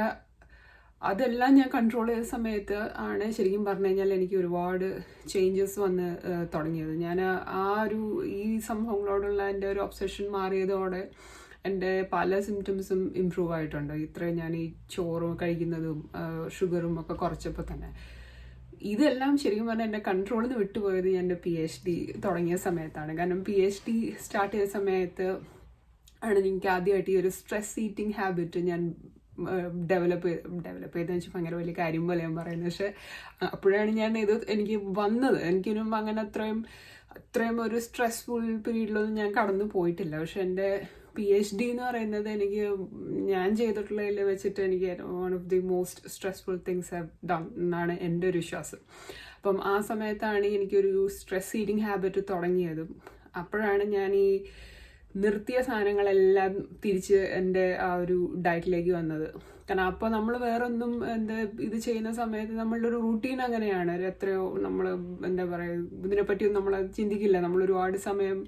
അതെല്ലാം ഞാൻ കൺട്രോൾ ചെയ്ത സമയത്ത് ആണ് ശരിക്കും പറഞ്ഞു കഴിഞ്ഞാൽ എനിക്ക് ഒരുപാട് ചേഞ്ചസ് വന്ന് തുടങ്ങിയത്. ഞാൻ ഈ സംഭവങ്ങളോടുള്ള എൻ്റെ ഒരു ഒബ്സഷൻ മാറിയതോടെ എൻ്റെ പല സിംറ്റംസും ഇമ്പ്രൂവ് ആയിട്ടുണ്ട്. ഇത്രയും ഞാൻ ഈ ചോറും കഴിക്കുന്നതും ഷുഗറും ഒക്കെ കുറച്ചപ്പോൾ തന്നെ. ഇതെല്ലാം ശരിക്കും പറഞ്ഞാൽ എൻ്റെ കൺട്രോളിൽ നിന്ന് വിട്ടുപോയത് ഞാൻ എൻ്റെ PhD തുടങ്ങിയ സമയത്താണ്. കാരണം PhD സ്റ്റാർട്ട് ചെയ്ത സമയത്ത് ആണ് എനിക്ക് ആദ്യമായിട്ട് ഈ ഒരു സ്ട്രെസ് ഈറ്റിംഗ് ഹാബിറ്റ് ഞാൻ ഡെവലപ്പ് ചെയ്തെന്ന് വെച്ചാൽ ഭയങ്കര വലിയ കാര്യം പോലെ ഞാൻ പറയുന്നത്. പക്ഷെ അപ്പോഴാണ് എനിക്ക് വന്നത്. എനിക്കിനും അങ്ങനെ അത്രയും ഒരു സ്ട്രെസ്ഫുൾ പീരീഡിലൊന്നും ഞാൻ കടന്നു പോയിട്ടില്ല. പക്ഷെ എൻ്റെ PhD എന്ന് പറയുന്നത് ഞാൻ ചെയ്തിട്ടുള്ളതിൽ വെച്ചിട്ട് എനിക്ക് one of the most stressful things have done എന്നാണ് എൻ്റെ ഒരു വിശ്വാസം. അപ്പം ആ സമയത്താണ് എനിക്കൊരു സ്ട്രെസ് ഈറ്റിംഗ് ഹാബിറ്റ് തുടങ്ങിയതും. അപ്പോഴാണ് ഞാൻ ഈ നിർത്തിയ സാധനങ്ങളെല്ലാം തിരിച്ച് എൻ്റെ ആ ഒരു ഡയറ്റിലേക്ക് വന്നത്. കാരണം അപ്പോൾ നമ്മൾ വേറൊന്നും ഇത് ചെയ്യുന്ന സമയത്ത് നമ്മളുടെ ഒരു റൂട്ടീൻ അങ്ങനെയാണ്. എത്രയോ നമ്മൾ എന്താ പറയുക, ഇതിനെപ്പറ്റിയൊന്നും നമ്മൾ ചിന്തിക്കില്ല. നമ്മൾ ഒരുപാട് സമയം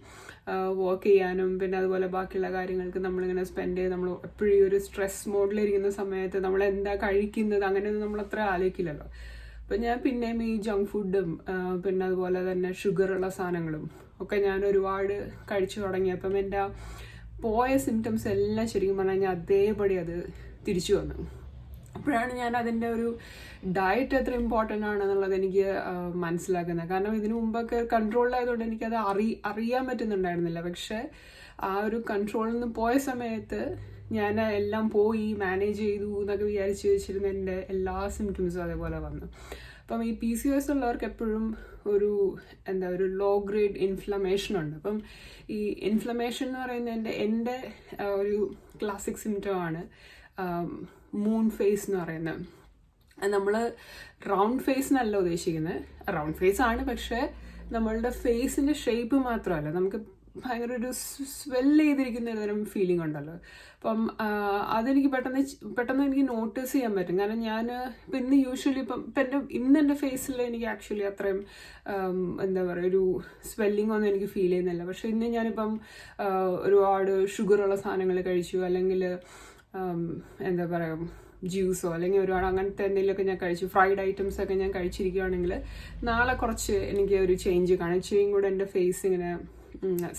വർക്ക് ചെയ്യാനും പിന്നെ അതുപോലെ ബാക്കിയുള്ള കാര്യങ്ങൾക്ക് നമ്മളിങ്ങനെ സ്പെൻഡ് ചെയ്ത് നമ്മൾ എപ്പോഴും ഒരു സ്ട്രെസ് മോഡിലിരിക്കുന്ന സമയത്ത് നമ്മൾ എന്താ കഴിക്കുന്നത് അങ്ങനെയൊന്നും നമ്മൾ അത്ര ആലോചിക്കില്ലല്ലോ. അപ്പം ഞാൻ പിന്നെയും ഈ ജങ്ക് ഫുഡും പിന്നെ അതുപോലെ തന്നെ ഷുഗറുള്ള സാധനങ്ങളും ഒക്കെ ഞാൻ ഒരുപാട് കഴിച്ചു തുടങ്ങിയപ്പം എൻ്റെ പോയ സിംറ്റംസ് എല്ലാം ശരിക്കും പറഞ്ഞു കഴിഞ്ഞാൽ അതേപടി അത് തിരിച്ചു വന്നു. അപ്പോഴാണ് ഞാൻ അതിൻ്റെ ഒരു ഡയറ്റ് എത്ര ഇമ്പോർട്ടൻ്റ് ആണെന്നുള്ളത് എനിക്ക് മനസ്സിലാക്കുന്നത്. കാരണം ഇതിനു മുമ്പൊക്കെ കൺട്രോളിലായതുകൊണ്ട് എനിക്കത് അറിയാൻ പറ്റുന്നുണ്ടായിരുന്നില്ല. പക്ഷേ ആ ഒരു കൺട്രോളിൽ നിന്ന് പോയ സമയത്ത് ഞാൻ എല്ലാം പോയി മാനേജ് ചെയ്തു എന്നൊക്കെ വിചാരിച്ച് വെച്ചിരുന്ന എൻ്റെ എല്ലാ സിംറ്റംസും അതേപോലെ വന്നു. അപ്പം ഈ PCOS ഉള്ളവർക്ക് എപ്പോഴും ഒരു ലോ ഗ്രേഡ് ഇൻഫ്ലമേഷൻ ഉണ്ട്. അപ്പം ഈ ഇൻഫ്ലമേഷൻ എന്ന് പറയുന്നത് എൻ്റെ ഒരു ക്ലാസിക് സിംറ്റമാണ് മൂൺ ഫേസ് എന്ന് പറയുന്നത്. നമ്മൾ റൗണ്ട് ഫേസ് എന്നല്ല ഉദ്ദേശിക്കുന്നത്. റൗണ്ട് ഫേസ് ആണ്, പക്ഷേ നമ്മളുടെ ഫേസിൻ്റെ ഷേപ്പ് മാത്രമല്ല, നമുക്ക് ഭയങ്കര ഒരു സ്വെല്ല് ചെയ്തിരിക്കുന്ന ഒരുതരം ഫീലിംഗ് ഉണ്ടല്ലോ. അപ്പം അതെനിക്ക് പെട്ടെന്ന് എനിക്ക് നോട്ടീസ് ചെയ്യാൻ പറ്റും. കാരണം ഞാൻ ഇപ്പം ഇന്ന് യൂഷ്വലി ഇന്ന് എൻ്റെ ഫേസിൽ എനിക്ക് ആക്ച്വലി അത്രയും എന്താ പറയുക ഒരു സ്വെല്ലിംഗ് ഒന്നും എനിക്ക് ഫീൽ ചെയ്യുന്നില്ല. പക്ഷെ ഇന്ന് ഞാനിപ്പം ഒരുപാട് ഷുഗറുള്ള സാധനങ്ങൾ കഴിച്ചു, അല്ലെങ്കിൽ എന്താ പറയുക ജ്യൂസോ അല്ലെങ്കിൽ ഒരുപാട് അങ്ങനത്തെ എന്തെങ്കിലുമൊക്കെ ഞാൻ കഴിച്ചു, ഫ്രൈഡ് ഐറ്റംസ് ഒക്കെ ഞാൻ കഴിച്ചിരിക്കുകയാണെങ്കിൽ നാളെ കുറച്ച് എനിക്ക് ഒരു ചേഞ്ച് കാണും. ഇച്ചിരിയും കൂടെ എൻ്റെ ഫേസ് ഇങ്ങനെ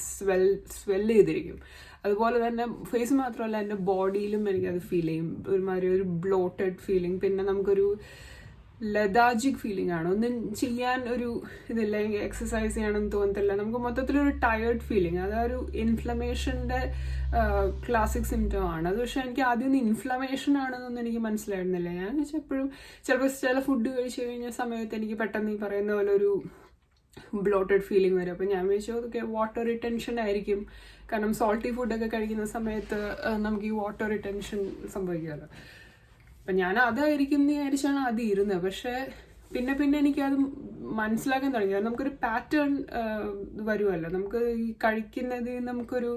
സ്വെല്ല് ചെയ്തിരിക്കും. അതുപോലെ തന്നെ ഫേസ് മാത്രമല്ല എൻ്റെ ബോഡിയിലും എനിക്കത് ഫീൽ ചെയ്യും, ഒരുമാതിരി ഒരു ബ്ലോട്ടഡ് ഫീലിംഗ്. പിന്നെ നമുക്കൊരു ലതാജിക് ഫീലിംഗ് ആണ്, ഒന്നും ചെയ്യാൻ ഒരു ഇതില്ല, എക്സസൈസ് ചെയ്യണമെന്ന് തോന്നത്തില്ല, നമുക്ക് മൊത്തത്തിലൊരു ടയേർഡ് ഫീലിംഗ്. അതൊരു ഇൻഫ്ലമേഷൻ്റെ ക്ലാസിക് സിംറ്റം ആണ് അത്. പക്ഷേ എനിക്ക് ആദ്യം ഇൻഫ്ലമേഷൻ ആണെന്നൊന്നും എനിക്ക് മനസ്സിലായിരുന്നില്ല. ഞാൻ എപ്പോഴും ചില ഫുഡ് കഴിച്ചു കഴിഞ്ഞ സമയത്ത് എനിക്ക് പെട്ടെന്ന് ഈ പറയുന്ന പോലെ ഒരു ബ്ലോട്ടഡ് ഫീലിംഗ് വരും. അപ്പം ഞാൻ വിചാരിച്ചു അതൊക്കെ വാട്ടർ റിട്ടൻഷൻ ആയിരിക്കും. കാരണം സോൾട്ടി ഫുഡൊക്കെ കഴിക്കുന്ന സമയത്ത് നമുക്ക് ഈ വാട്ടർ റിട്ടൻഷൻ സംഭവിക്കുമല്ലോ. അപ്പം ഞാൻ അതായിരിക്കും എന്ന് വിചാരിച്ചാണ് ആദ്യം ഇരുന്നത്. പക്ഷേ പിന്നെ എനിക്കത് മനസ്സിലാക്കാൻ തുടങ്ങി. നമുക്കൊരു പാറ്റേൺ വരുമല്ലോ, നമുക്ക് ഈ കഴിക്കുന്നതിൽ നമുക്കൊരു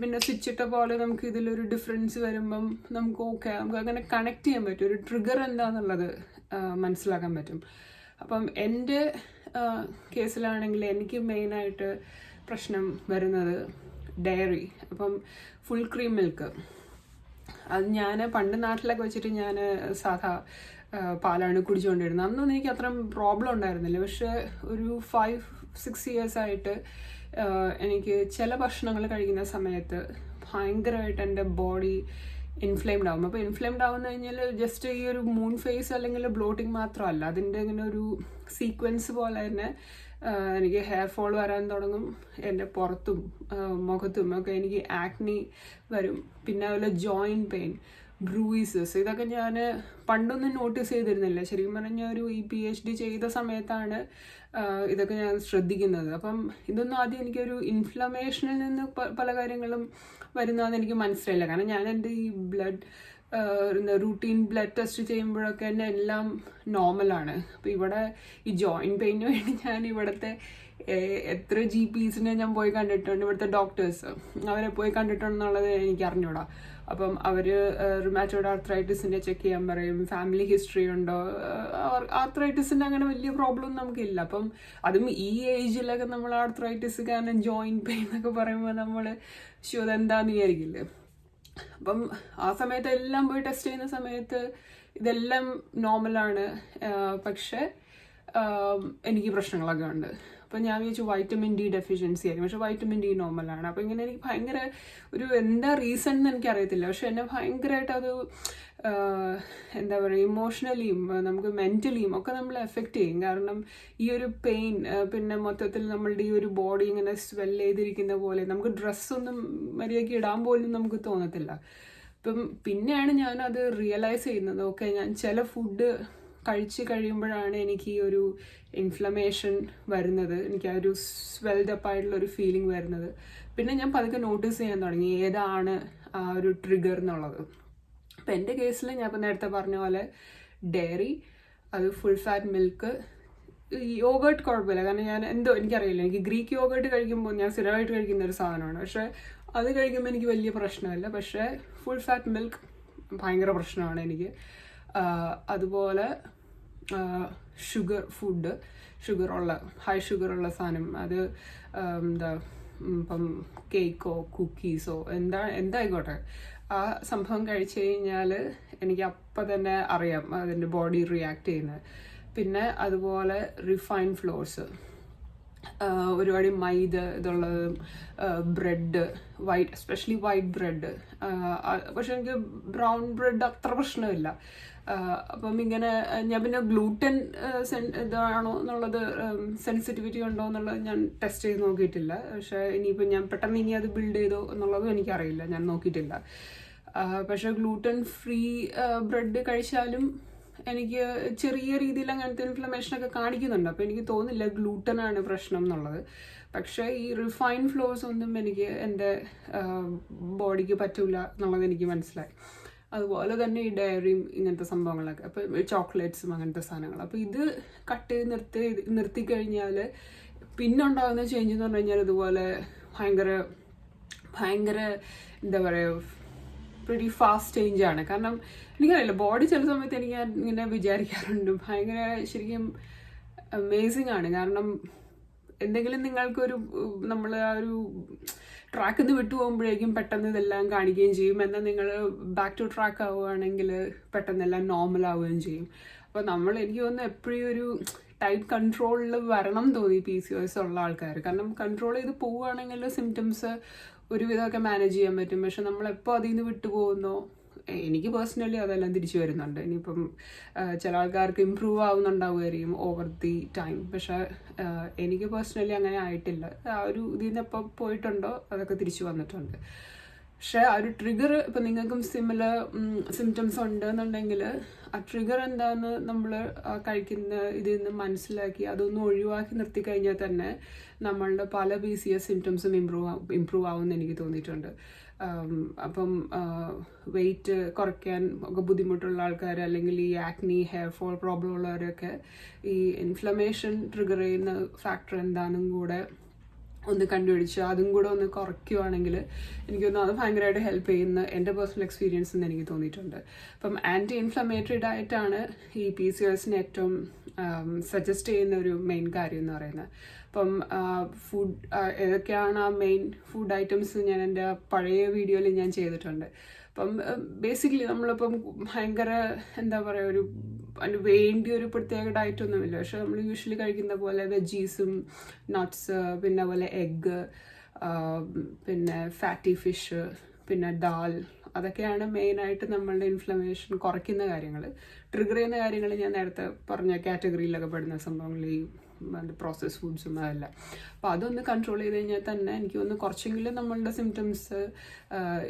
പിന്നെ സ്വിച്ചിട്ട പോലെ നമുക്ക് ഇതിലൊരു ഡിഫറൻസ് വരുമ്പം നമുക്ക് നമുക്ക് അങ്ങനെ കണക്ട് ചെയ്യാൻ പറ്റും, ഒരു ട്രിഗർ എന്താണെന്നുള്ളത് മനസ്സിലാക്കാൻ പറ്റും. അപ്പം എൻ്റെ കേസിലാണെങ്കിൽ എനിക്ക് മെയിനായിട്ട് പ്രശ്നം വരുന്നത് ഡയറി. അപ്പം ഫുൾ ക്രീം മിൽക്ക് അത് ഞാൻ പണ്ട് നാട്ടിലൊക്കെ വെച്ചിട്ട് ഞാൻ സാധാ പാലാണ് കുടിച്ചുകൊണ്ടിരുന്നത്. അന്നൊന്നും എനിക്ക് അത്രയും പ്രോബ്ലം ഉണ്ടായിരുന്നില്ല. പക്ഷേ ഒരു 5-6 years ആയിട്ട് എനിക്ക് ചില ഭക്ഷണങ്ങൾ കഴിക്കുന്ന സമയത്ത് ഭയങ്കരമായിട്ട് എൻ്റെ ബോഡി ഇൻഫ്ലെയിംഡ് ആവും. അപ്പോൾ ഇൻഫ്ലെയിംഡ് ആവുന്ന കഴിഞ്ഞാൽ ജസ്റ്റ് ഈ ഒരു മൂൺ ഫേസ് അല്ലെങ്കിൽ ബ്ലോട്ടിങ് മാത്രമല്ല, അതിൻ്റെ ഇങ്ങനെ ഒരു സീക്വൻസ് പോലെ തന്നെ എനിക്ക് ഹെയർ ഫോൾ വരാൻ തുടങ്ങും. എൻ്റെ പുറത്തും മുഖത്തും ഒക്കെ എനിക്ക് ആക്നി വരും. പിന്നെ അതുപോലെ ജോയിൻറ്റ് പെയിൻ, ബ്രൂയിസസ്, ഇതൊക്കെ ഞാൻ പണ്ടൊന്നും നോട്ടീസ് ചെയ്തിരുന്നില്ല. ശരിക്കും പറഞ്ഞാൽ ഒരു PhD ചെയ്ത സമയത്താണ് ഇതൊക്കെ ഞാൻ ശ്രദ്ധിക്കുന്നത്. അപ്പം ഇതൊന്നും ആദ്യം എനിക്കൊരു ഇൻഫ്ലമേഷനിൽ നിന്ന് പല കാര്യങ്ങളും വരുന്നതെന്ന് എനിക്ക് മനസ്സിലായില്ല. കാരണം ഞാൻ എൻ്റെ ഈ റൂട്ടീൻ ബ്ലഡ് ടെസ്റ്റ് ചെയ്യുമ്പോഴൊക്കെ തന്നെ എല്ലാം നോർമലാണ്. അപ്പോൾ ഇവിടെ ഈ ജോയിൻറ്റ് പെയിന് വേണ്ടി ഞാൻ ഇവിടുത്തെ എത്ര GPsനെ ഞാൻ പോയി കണ്ടിട്ടുണ്ട്, ഇവിടുത്തെ ഡോക്ടേഴ്സ് അവരെ പോയി കണ്ടിട്ടുണ്ടെന്നുള്ളത് എനിക്ക് അറിഞ്ഞൂടാ. അപ്പം അവർ റുമാറ്റോയ്ഡ് ആർത്രൈറ്റിസിൻ്റെ ചെക്ക് ചെയ്യാൻ പറയും, ഫാമിലി ഹിസ്റ്ററി ഉണ്ടോ, ആർത്രൈറ്റിസിൻ്റെ അങ്ങനെ വലിയ പ്രോബ്ലം നമുക്കില്ല. അപ്പം അതും ഈ ഏജിലൊക്കെ നമ്മൾ ആർത്രൈറ്റിസ് കാരണം ജോയിൻറ്റ് പെയിൻ എന്നൊക്കെ പറയുമ്പോൾ നമ്മൾ അതെന്താന്ന് വിചാരിക്കില്ലേ. അപ്പം ആ സമയത്ത് എല്ലാം പോയി ടെസ്റ്റ് ചെയ്യുന്ന സമയത്ത് ഇതെല്ലാം നോർമലാണ്. പക്ഷേ എനിക്ക് പ്രശ്നങ്ങളൊക്കെ ഉണ്ട്. അപ്പം ഞാൻ വിചാരിച്ചു വൈറ്റമിൻ D ഡെഫിഷ്യൻസി ആയിരിക്കും. പക്ഷെ വൈറ്റമിൻ D നോർമലാണ്. അപ്പോൾ ഇങ്ങനെ എനിക്ക് ഭയങ്കര ഒരു എന്താ റീസൺ എന്ന് എനിക്കറിയത്തില്ല. പക്ഷെ എന്നെ ഭയങ്കരമായിട്ട് അത് എന്താ പറയുക ഇമോഷണലിയും നമുക്ക് മെൻ്റലിയും ഒക്കെ നമ്മളെ എഫക്റ്റ് ചെയ്യും. കാരണം ഈ ഒരു പെയിൻ, പിന്നെ മൊത്തത്തിൽ നമ്മളുടെ ഈ ഒരു ബോഡി ഇങ്ങനെ സ്വെല്ല് ചെയ്തിരിക്കുന്ന പോലെ നമുക്ക് ഡ്രസ്സൊന്നും മര്യാദയ്ക്ക് ഇടാൻ പോലും നമുക്ക് തോന്നത്തില്ല. അപ്പം പിന്നെയാണ് ഞാനത് റിയലൈസ് ചെയ്യുന്നത്. ഓക്കെ, ഞാൻ ചില ഫുഡ് കഴിച്ച് കഴിയുമ്പോഴാണ് എനിക്ക് ഈ ഒരു ഇൻഫ്ലമേഷൻ വരുന്നത്, എനിക്ക് ആ ഒരു സ്വെൽഡപ്പ് ആയിട്ടുള്ളൊരു ഫീലിംഗ് വരുന്നത്. പിന്നെ ഞാൻ പതുക്കെ നോട്ടീസ് ചെയ്യാൻ തുടങ്ങി ഏതാണ് ആ ഒരു ട്രിഗർ എന്നുള്ളത്. അപ്പം എൻ്റെ കേസിൽ ഞാൻ ഇപ്പം നേരത്തെ പറഞ്ഞ പോലെ ഡയറി, അത് ഫുൾ ഫാറ്റ് മിൽക്ക്. യോഗേർട്ട് കുഴപ്പമില്ല, കാരണം ഞാൻ എനിക്കറിയില്ല, എനിക്ക് ഗ്രീക്ക് യോഗേർട്ട് കഴിക്കുമ്പോൾ ഞാൻ സ്ഥിരമായിട്ട് കഴിക്കുന്ന ഒരു സാധനമാണ്, പക്ഷേ അത് കഴിക്കുമ്പോൾ എനിക്ക് വലിയ പ്രശ്നമില്ല. പക്ഷേ ഫുൾ ഫാറ്റ് മിൽക്ക് ഭയങ്കര പ്രശ്നമാണ് എനിക്ക്. അതുപോലെ ഷുഗറുള്ള ഹൈ ഷുഗറുള്ള സാധനം, അത് ഇപ്പം കേക്കോ കുക്കീസോ എന്തായിക്കോട്ടെ, ആ സംഭവം കഴിച്ചു കഴിഞ്ഞാൽ എനിക്ക് അപ്പം തന്നെ അറിയാം അതിൻ്റെ ബോഡി റിയാക്ട് ചെയ്യുന്നത്. പിന്നെ അതുപോലെ റിഫൈൻഡ് ഫ്ലോർസ്, ഒരുപാട് മൈദ ഇതുള്ളതും, ബ്രെഡ്, എസ്പെഷ്യലി വൈറ്റ് ബ്രെഡ്. പക്ഷെ എനിക്ക് ബ്രൗൺ ബ്രെഡ് അത്ര പ്രശ്നമില്ല. അപ്പം ഇങ്ങനെ ഞാൻ പിന്നെ ഗ്ലൂട്ടൻ ഇതാണോ എന്നുള്ളത്, സെൻസിറ്റിവിറ്റി ഉണ്ടോ എന്നുള്ളത് ഞാൻ ടെസ്റ്റ് ചെയ്ത് നോക്കിയിട്ടില്ല. പക്ഷേ ഇനിയിപ്പോൾ ഞാൻ പെട്ടെന്ന് ഇനി അത് ബിൽഡ് ചെയ്തോ എന്നുള്ളതും എനിക്കറിയില്ല, ഞാൻ നോക്കിയിട്ടില്ല. പക്ഷേ ഗ്ലൂട്ടൻ ഫ്രീ ബ്രെഡ് കഴിച്ചാലും എനിക്ക് ചെറിയ രീതിയിൽ അങ്ങനത്തെ ഇൻഫ്ലമേഷനൊക്കെ കാണിക്കുന്നുണ്ട്. അപ്പോൾ എനിക്ക് തോന്നില്ല ഗ്ലൂട്ടനാണ് പ്രശ്നം എന്നുള്ളത്. പക്ഷേ ഈ റിഫൈൻഡ് ഫ്ലോർസ് ഒന്നും എനിക്ക് എൻ്റെ ബോഡിക്ക് പറ്റില്ല എന്നുള്ളത് എനിക്ക് മനസ്സിലായി. അതുപോലെ തന്നെ ഈ ഡയറിയും ഇങ്ങനത്തെ സംഭവങ്ങളൊക്കെ, അപ്പോൾ ചോക്ലേറ്റ്സും അങ്ങനത്തെ സാധനങ്ങൾ. അപ്പോൾ ഇത് കട്ട് ചെയ്ത് നിർത്തിക്കഴിഞ്ഞാൽ പിന്നെ ഉണ്ടാകുന്ന ചേഞ്ച് എന്ന് പറഞ്ഞു കഴിഞ്ഞാൽ ഇതുപോലെ ഭയങ്കര എന്താ പറയുക, പ്രിറ്റി ഫാസ്റ്റ് ചേഞ്ചാണ്. കാരണം എനിക്കറിയില്ല, ബോഡി ചില സമയത്ത് എനിക്ക് ഇങ്ങനെ വിചാരിക്കാറുണ്ട്, ഭയങ്കര ശരിക്കും അമേസിങ് ആണ്. കാരണം എന്തെങ്കിലും നിങ്ങൾക്കൊരു നമ്മൾ ആ ഒരു ട്രാക്കിൽ നിന്ന് വിട്ടു പോകുമ്പോഴേക്കും പെട്ടെന്ന് ഇതെല്ലാം കാണിക്കുകയും ചെയ്യും. എന്നാൽ നിങ്ങൾ ബാക്ക് ടു ട്രാക്ക് ആവുകയാണെങ്കിൽ പെട്ടെന്ന് എല്ലാം നോർമൽ ആവുകയും ചെയ്യും. അപ്പോൾ എനിക്ക് തോന്നുന്നു എപ്പോഴും ഒരു ടൈറ്റ് കൺട്രോളിൽ വരണം തോന്നി PCOS ഉള്ള ആൾക്കാർ. കാരണം കൺട്രോൾ ചെയ്ത് പോവുകയാണെങ്കിൽ സിംറ്റംസ് ഒരുവിധമൊക്കെ മാനേജ് ചെയ്യാൻ പറ്റും. പക്ഷെ നമ്മളെപ്പോൾ അതിൽ നിന്ന് വിട്ടുപോകുന്നോ, എനിക്ക് പേഴ്സണലി അതെല്ലാം തിരിച്ചു വരുന്നുണ്ട്. ഇനിയിപ്പം ചില ആൾക്കാർക്ക് ഇമ്പ്രൂവ് ആവുന്നുണ്ടാവുമായിരിക്കും ഓവർ ദി ടൈം. പക്ഷെ എനിക്ക് പേഴ്സണലി അങ്ങനെ ആയിട്ടില്ല. ആ ഒരു ഇതിൽ നിന്ന് എപ്പോൾ പോയിട്ടുണ്ടോ അതൊക്കെ തിരിച്ചു വന്നിട്ടുണ്ട്. പക്ഷെ ആ ഒരു ട്രിഗർ, ഇപ്പം നിങ്ങൾക്കും സിമിലർ സിംറ്റംസ് ഉണ്ട് എന്നുണ്ടെങ്കിൽ ആ ട്രിഗർ എന്താണെന്ന് നമ്മൾ കഴിക്കുന്ന ഇതിൽ നിന്ന് മനസ്സിലാക്കി അതൊന്ന് ഒഴിവാക്കി നിർത്തി കഴിഞ്ഞാൽ തന്നെ നമ്മളുടെ പല PCOS സിംറ്റംസും ഇമ്പ്രൂവ് ആവുമെന്ന് എനിക്ക് തോന്നിയിട്ടുണ്ട്. അപ്പം വെയിറ്റ് കുറയ്ക്കാൻ ഒക്കെ ബുദ്ധിമുട്ടുള്ള ആൾക്കാർ, അല്ലെങ്കിൽ ഈ ആക്നി, ഹെയർ ഫോൾ പ്രോബ്ലം ഉള്ളവരൊക്കെ ഈ ഇൻഫ്ലമേഷൻ ട്രിഗർ ചെയ്യുന്ന ഫാക്ടർ എന്താണെന്നും കൂടെ ഒന്ന് കണ്ടുപിടിച്ച് അതും കൂടെ ഒന്ന് കുറയ്ക്കുവാണെങ്കിൽ എനിക്ക് തോന്നുന്നു അത് ഭയങ്കരമായിട്ട് ഹെൽപ്പ് ചെയ്യുന്ന എൻ്റെ പേഴ്സണൽ എക്സ്പീരിയൻസ് എന്ന് എനിക്ക് തോന്നിയിട്ടുണ്ട്. അപ്പം ആൻറ്റി ഇൻഫ്ലമേറ്ററി ഡയറ്റാണ് ഈ PCOSന് ഏറ്റവും സജസ്റ്റ് ചെയ്യുന്ന ഒരു മെയിൻ കാര്യം എന്ന് പറയുന്നത്. അപ്പം ഫുഡ് ഏതൊക്കെയാണ് ആ മെയിൻ ഫുഡ് ഐറ്റംസ് ഞാൻ എൻ്റെ പഴയ വീഡിയോയിൽ ഞാൻ ചെയ്തിട്ടുണ്ട്. അപ്പം ബേസിക്കലി നമ്മളിപ്പം ഭയങ്കര എന്താ പറയുക, അതിന് വേണ്ടി ഒരു പ്രത്യേക ഡയറ്റൊന്നുമില്ല. പക്ഷെ നമ്മൾ യൂഷ്വലി കഴിക്കുന്ന പോലെ വെജീസും നട്ട്സ്, പിന്നെ അതുപോലെ എഗ്ഗ്, പിന്നെ ഫാറ്റി ഫിഷ്, പിന്നെ ദാൽ, അതൊക്കെയാണ് മെയിനായിട്ട് നമ്മളുടെ ഇൻഫ്ലമേഷൻ കുറയ്ക്കുന്ന കാര്യങ്ങൾ. ട്രിഗർ ചെയ്യുന്ന കാര്യങ്ങൾ ഞാൻ നേരത്തെ പറഞ്ഞ കാറ്റഗറിയിലൊക്കെ പെടുന്ന സംഭവങ്ങൾ, ഈ പ്രോസസ് ഫുഡ്സും അതല്ല. അപ്പോൾ അതൊന്ന് കൺട്രോൾ ചെയ്ത് കഴിഞ്ഞാൽ തന്നെ എനിക്ക് തോന്നുന്നു കുറച്ചെങ്കിലും നമ്മളുടെ സിംറ്റംസ്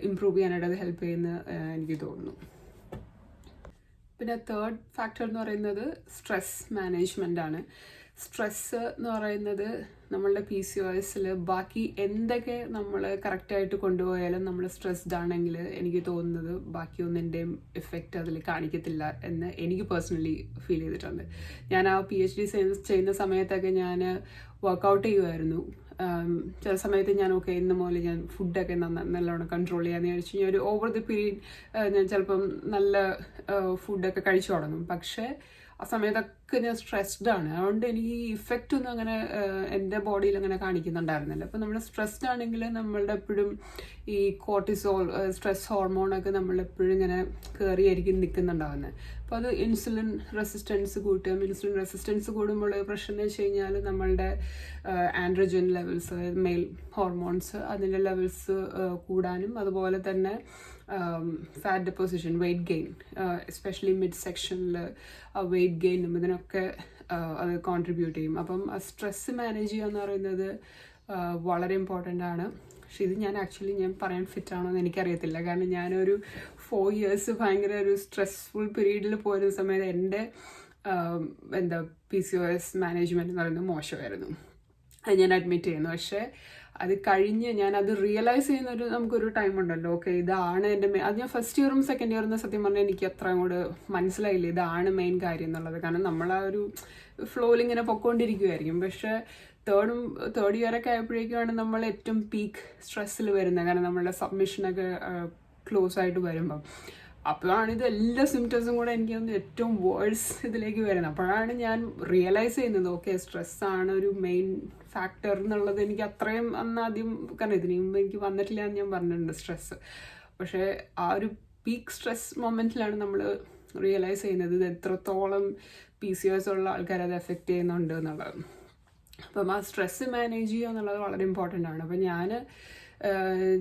ഇമ്പ്രൂവ് ചെയ്യാനായിട്ട് അത് ഹെൽപ്പ് ചെയ്യുന്ന എനിക്ക് തോന്നുന്നു. പിന്നെ തേർഡ് ഫാക്ടർ എന്ന് പറയുന്നത് സ്ട്രെസ് മാനേജ്മെൻ്റ് ആണ്. സ്ട്രെസ്സ് എന്ന് പറയുന്നത് നമ്മളുടെ PCOSൽ ബാക്കി എന്തൊക്കെ നമ്മൾ കറക്റ്റായിട്ട് കൊണ്ടുപോയാലും നമ്മൾ സ്ട്രെസ്ഡ് ആണെങ്കിൽ എനിക്ക് തോന്നുന്നത് ബാക്കിയൊന്നിൻ്റെയും എഫക്റ്റ് അതിൽ കാണിക്കത്തില്ല എന്ന് എനിക്ക് പേഴ്സണലി ഫീൽ ചെയ്തിട്ടുണ്ട്. ഞാൻ ആ PhD ചെയ്യുന്ന സമയത്തൊക്കെ ഞാൻ വർക്കൗട്ട് ചെയ്യുമായിരുന്നു. ചില സമയത്ത് ഞാൻ ഇന്ന് മുതൽ ഞാൻ ഫുഡൊക്കെ നല്ലോണം കൺട്രോൾ ചെയ്യാമെന്ന് വിചാരിച്ചു ഞാൻ ഒരു ഓവർ ദി പീരീഡ് ഞാൻ ചിലപ്പം നല്ല ഫുഡൊക്കെ കഴിച്ചു തുടങ്ങും. പക്ഷേ ആ സമയത്തൊക്കെ ഞാൻ സ്ട്രെസ്ഡ് ആണ്. അതുകൊണ്ട് എനിക്ക് ഈ ഇഫക്റ്റ് ഒന്നും അങ്ങനെ എൻ്റെ ബോഡിയിൽ അങ്ങനെ കാണിക്കുന്നുണ്ടായിരുന്നില്ല. അപ്പോൾ നമ്മൾ സ്ട്രെസ്ഡ് ആണെങ്കിൽ നമ്മളുടെ എപ്പോഴും ഈ കോർട്ടിസോൾ, സ്ട്രെസ് ഹോർമോണൊക്കെ നമ്മളെപ്പോഴും ഇങ്ങനെ കയറിയായിരിക്കും നിൽക്കുന്നുണ്ടാവുന്നത്. അപ്പോൾ അത് ഇൻസുലിൻ റെസിസ്റ്റൻസ് കൂട്ടും. ഇൻസുലിൻ റെസിസ്റ്റൻസ് കൂടുമ്പോൾ പ്രശ്നം എന്ന് വെച്ച് കഴിഞ്ഞാൽ നമ്മളുടെ ആൻഡ്രോജൻ ലെവൽസ്, അതായത് മെയിൽ ഹോർമോൺസ്, അതിൻ്റെ ലെവൽസ് കൂടാനും അതുപോലെ തന്നെ fat deposition, weight gain, especially mid സെക്ഷനിൽ വെയിറ്റ് ഗെയിനും ഇതിനൊക്കെ അത് കോൺട്രിബ്യൂട്ട് ചെയ്യും. അപ്പം സ്ട്രെസ് മാനേജ് ചെയ്യുക എന്ന് പറയുന്നത് വളരെ ഇമ്പോർട്ടൻ്റ് ആണ്. പക്ഷെ ഇത് ഞാൻ പറയാൻ ഫിറ്റാണോ എന്ന് എനിക്കറിയത്തില്ല. കാരണം ഞാനൊരു 4 years ഭയങ്കര ഒരു സ്ട്രെസ്ഫുൾ പീരീഡിൽ പോയിരുന്ന സമയത്ത് എൻ്റെ PCOS മാനേജ്മെൻറ്റ് എന്ന് പറയുന്നത് മോശമായിരുന്നു. അത് ഞാൻ അഡ്മിറ്റ് ചെയ്യുന്നു. പക്ഷേ അത് കഴിഞ്ഞ് ഞാനത് റിയലൈസ് ചെയ്യുന്നൊരു നമുക്കൊരു ടൈം ഉണ്ടല്ലോ, ഓക്കെ ഇതാണ് എൻ്റെ മെയിൻ. അത് ഞാൻ ഫസ്റ്റ് ഇയറും സെക്കൻഡ് ഇയറും സത്യം പറഞ്ഞാൽ എനിക്ക് അത്ര അങ്ങോട്ട് മനസ്സിലായില്ല ഇതാണ് മെയിൻ കാര്യം എന്നുള്ളത്. കാരണം നമ്മൾ ആ ഒരു ഫ്ലോയിൽ ഇങ്ങനെ പൊക്കോണ്ടിരിക്കുമായിരിക്കും. പക്ഷേ തേർഡ് ഇയറൊക്കെ ആയപ്പോഴേക്കുമാണ് നമ്മൾ ഏറ്റവും പീക്ക് സ്ട്രെസ്സിൽ വരുന്നത്. കാരണം നമ്മളുടെ സബ്മിഷനൊക്കെ ക്ലോസ് ആയിട്ട് വരുമ്പം അപ്പോഴാണ് ഇത് എല്ലാ സിംറ്റംസും കൂടെ എനിക്ക് തോന്നുന്നു ഏറ്റവും വേഴ്സ് ഇതിലേക്ക് വരുന്നത്. അപ്പോഴാണ് ഞാൻ റിയലൈസ് ചെയ്യുന്നത് ഓക്കെ സ്ട്രെസ്സാണ് ഒരു മെയിൻ ഫാക്ടർ എന്നുള്ളത്. എനിക്ക് അത്രയും ആദ്യം, കാരണം ഇതിന് മുമ്പ് എനിക്ക് വന്നിട്ടില്ല എന്ന് ഞാൻ പറഞ്ഞിട്ടുണ്ട് സ്ട്രെസ്സ്. പക്ഷേ ആ ഒരു പീക്ക് സ്ട്രെസ് മൊമെൻറ്റിലാണ് നമ്മൾ റിയലൈസ് ചെയ്യുന്നത് ഇത് എത്രത്തോളം PCOS ഉള്ള ആൾക്കാർ അത് എഫക്റ്റ് ചെയ്യുന്നുണ്ട് എന്നുള്ളത്. അപ്പം ആ സ്ട്രെസ്സ് മാനേജ് ചെയ്യുക എന്നുള്ളത് വളരെ ഇമ്പോർട്ടൻ്റ് ആണ്. അപ്പം ഞാൻ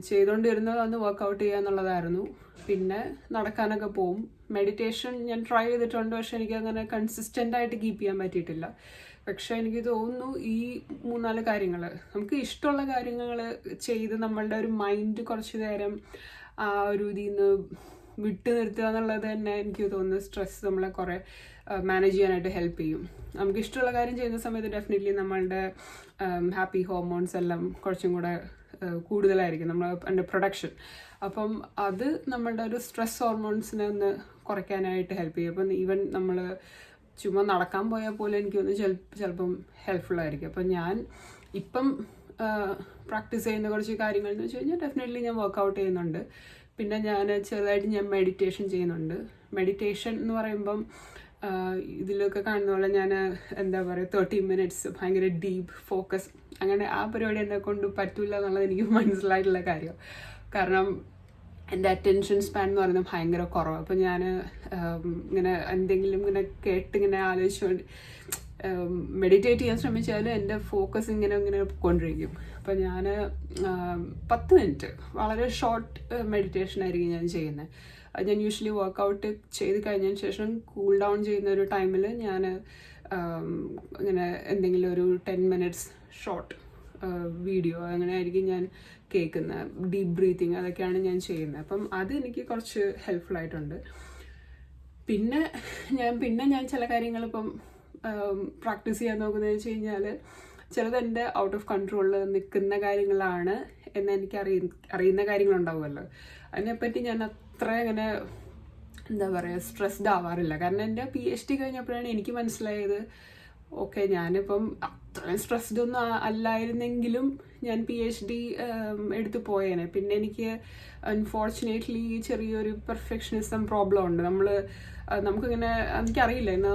ചെയ്തുകൊണ്ടിരുന്നത് അന്ന് വർക്കൗട്ട് ചെയ്യുക എന്നുള്ളതായിരുന്നു. പിന്നെ നടക്കാനൊക്കെ പോവും. മെഡിറ്റേഷൻ ഞാൻ ട്രൈ ചെയ്തിട്ടുണ്ട്, പക്ഷെ എനിക്ക് അങ്ങനെ കൺസിസ്റ്റൻ്റ് ആയിട്ട് കീപ്പ് ചെയ്യാൻ പറ്റിയിട്ടില്ല. പക്ഷെ എനിക്ക് തോന്നുന്നു ഈ 3-4 കാര്യങ്ങൾ നമുക്ക് ഇഷ്ടമുള്ള കാര്യങ്ങൾ ചെയ്ത് നമ്മളുടെ ഒരു മൈൻഡ് കുറച്ച് നേരം ആ ഒരു ഇതിൽ നിന്ന് വിട്ടു നിർത്തുക എന്നുള്ളത് തന്നെ എനിക്ക് തോന്നുന്നു സ്ട്രെസ് നമ്മളെ കുറേ മാനേജ് ചെയ്യാനായിട്ട് ഹെൽപ്പ് ചെയ്യും. നമുക്ക് ഇഷ്ടമുള്ള കാര്യം ചെയ്യുന്ന സമയത്ത് ഡെഫിനറ്റ്ലി നമ്മളുടെ ഹാപ്പി ഹോർമോൺസ് എല്ലാം കുറച്ചും കൂടെ കൂടുതലായിരിക്കും നമ്മുടെ പ്രൊഡക്ഷൻ. അപ്പം അത് നമ്മളുടെ ഒരു സ്ട്രെസ് ഹോർമോൺസിനെ ഒന്ന് കുറയ്ക്കാനായിട്ട് ഹെൽപ്പ് ചെയ്യും. അപ്പം ഈവൻ നമ്മൾ ചുമ്മാ നടക്കാൻ പോയാൽ പോലും എനിക്ക് തോന്നുന്നു ചിലപ്പം ഹെൽപ്ഫുള്ളായിരിക്കും. അപ്പം ഞാൻ ഇപ്പം പ്രാക്ടീസ് ചെയ്യുന്ന കുറച്ച് കാര്യങ്ങൾ എന്ന് വെച്ച് കഴിഞ്ഞാൽ ഡെഫിനറ്റ്ലി ഞാൻ വർക്കൗട്ട് ചെയ്യുന്നുണ്ട്. പിന്നെ ഞാൻ ചെറുതായിട്ട് ഞാൻ മെഡിറ്റേഷൻ ചെയ്യുന്നുണ്ട്. മെഡിറ്റേഷൻ എന്ന് പറയുമ്പം ഇതിലൊക്കെ കാണുന്ന പോലെ ഞാൻ എന്താ പറയുക 30 minutes ഭയങ്കര ഡീപ്പ് ഫോക്കസ്, അങ്ങനെ ആ പരിപാടി എന്നെ കൊണ്ട് പറ്റില്ല എന്നുള്ളത് എനിക്ക് മനസ്സിലായിട്ടുള്ള കാര്യം. കാരണം എൻ്റെ അറ്റൻഷൻ സ്പാൻ എന്ന് പറയുന്നത് ഭയങ്കര കുറവാണ്. അപ്പം ഞാൻ ഇങ്ങനെ എന്തെങ്കിലും ഇങ്ങനെ കേട്ടിങ്ങനെ ആലോചിച്ചുകൊണ്ട് മെഡിറ്റേറ്റ് ചെയ്യാൻ ശ്രമിച്ചാലും എൻ്റെ ഫോക്കസ് ഇങ്ങനെ കൊണ്ടിരിക്കും. അപ്പം ഞാൻ 10 minute വളരെ ഷോർട്ട് മെഡിറ്റേഷൻ ആയിരിക്കും ഞാൻ ചെയ്യുന്നത്. അത് ഞാൻ യൂഷ്വലി വർക്കൗട്ട് ചെയ്ത് കഴിഞ്ഞതിന് ശേഷം കൂൾ ഡൗൺ ചെയ്യുന്ന ഒരു ടൈമിൽ ഞാൻ ഇങ്ങനെ എന്തെങ്കിലും ഒരു 10 minutes ഷോർട്ട് വീഡിയോ അങ്ങനെ ആയിരിക്കും ഞാൻ കേൾക്കുന്നത്. ഡീപ്പ് ബ്രീത്തിങ് അതൊക്കെയാണ് ഞാൻ ചെയ്യുന്നത്. അപ്പം അത് എനിക്ക് കുറച്ച് ഹെൽപ്ഫുൾ ആയിട്ടുണ്ട്. പിന്നെ ഞാൻ ചില കാര്യങ്ങൾ ഇപ്പം പ്രാക്ടീസ് ചെയ്യാൻ നോക്കുന്നത് വെച്ച് കഴിഞ്ഞാൽ ചിലത് എൻ്റെ ഔട്ട് ഓഫ് കൺട്രോളിൽ നിൽക്കുന്ന കാര്യങ്ങളാണ് എന്ന് എനിക്ക് അറിയുന്ന കാര്യങ്ങളുണ്ടാവുമല്ലോ. അതിനെപ്പറ്റി ഞാൻ അത്ര അങ്ങനെ എന്താ പറയുക സ്ട്രെസ്ഡ് ആവാറില്ല. കാരണം എൻ്റെ PhD കഴിഞ്ഞപ്പോഴാണ് എനിക്ക് മനസ്സിലായത് ഓക്കെ ഞാനിപ്പം അത്രയും സ്ട്രെസ്ഡ് ഒന്നും അല്ലായിരുന്നെങ്കിലും ഞാൻ PhD എടുത്ത് പോയേനെ. പിന്നെ എനിക്ക് അൺഫോർച്ചുനേറ്റ്ലി ചെറിയൊരു പെർഫെക്ഷനിസം പ്രോബ്ലം ഉണ്ട്. നമുക്കിങ്ങനെ എനിക്കറിയില്ല ഇന്ന്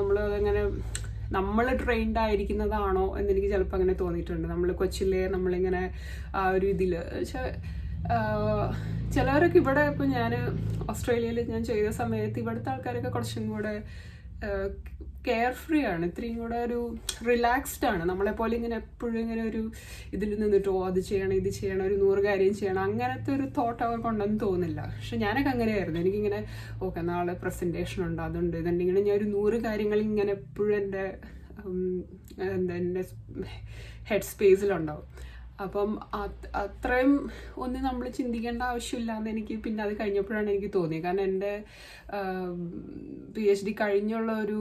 നമ്മൾ ട്രെയിൻഡ് ആയിരിക്കുന്നതാണോ എന്നെനിക്ക് ചിലപ്പോൾ അങ്ങനെ തോന്നിയിട്ടുണ്ട്. നമ്മൾ കൊച്ചിലെ നമ്മളിങ്ങനെ ആ ഒരു ഇതിൽ ചിലവരൊക്കെ ഇവിടെ ഇപ്പം ഞാൻ ഓസ്ട്രേലിയയിൽ ഞാൻ ചെയ്ത സമയത്ത് ഇവിടുത്തെ ആൾക്കാരൊക്കെ കുറച്ചും കൂടെ കെയർ ഫ്രീ ആണ്, ഇത്രയും കൂടെ ഒരു റിലാക്സ്ഡ് ആണ്. നമ്മളെപ്പോലെ ഇങ്ങനെ എപ്പോഴും ഇങ്ങനെ ഒരു ഇതിൽ നിന്നിട്ടോ അത് ചെയ്യണം ഇത് ചെയ്യണം ഒരു 100 കാര്യം ചെയ്യണം അങ്ങനത്തെ ഒരു തോട്ട് അവർക്കുണ്ടെന്ന് തോന്നില്ല. പക്ഷെ ഞാനൊക്കെ അങ്ങനെയായിരുന്നു. എനിക്കിങ്ങനെ ഓക്കെ നാളെ പ്രസൻറ്റേഷൻ ഉണ്ട് അതുണ്ട് ഇതുണ്ടെങ്കിൽ ഞാൻ ഒരു 100 കാര്യങ്ങൾ ഇങ്ങനെ എപ്പോഴും എൻ്റെ ഹെഡ് സ്പേസിലുണ്ടാവും. അപ്പം അത്രയും ഒന്നും നമ്മൾ ചിന്തിക്കേണ്ട ആവശ്യമില്ല എന്ന് എനിക്ക് പിന്നെ അത് കഴിഞ്ഞപ്പോഴാണ് എനിക്ക് തോന്നിയത്. കാരണം എൻ്റെ PhD കഴിഞ്ഞുള്ള ഒരു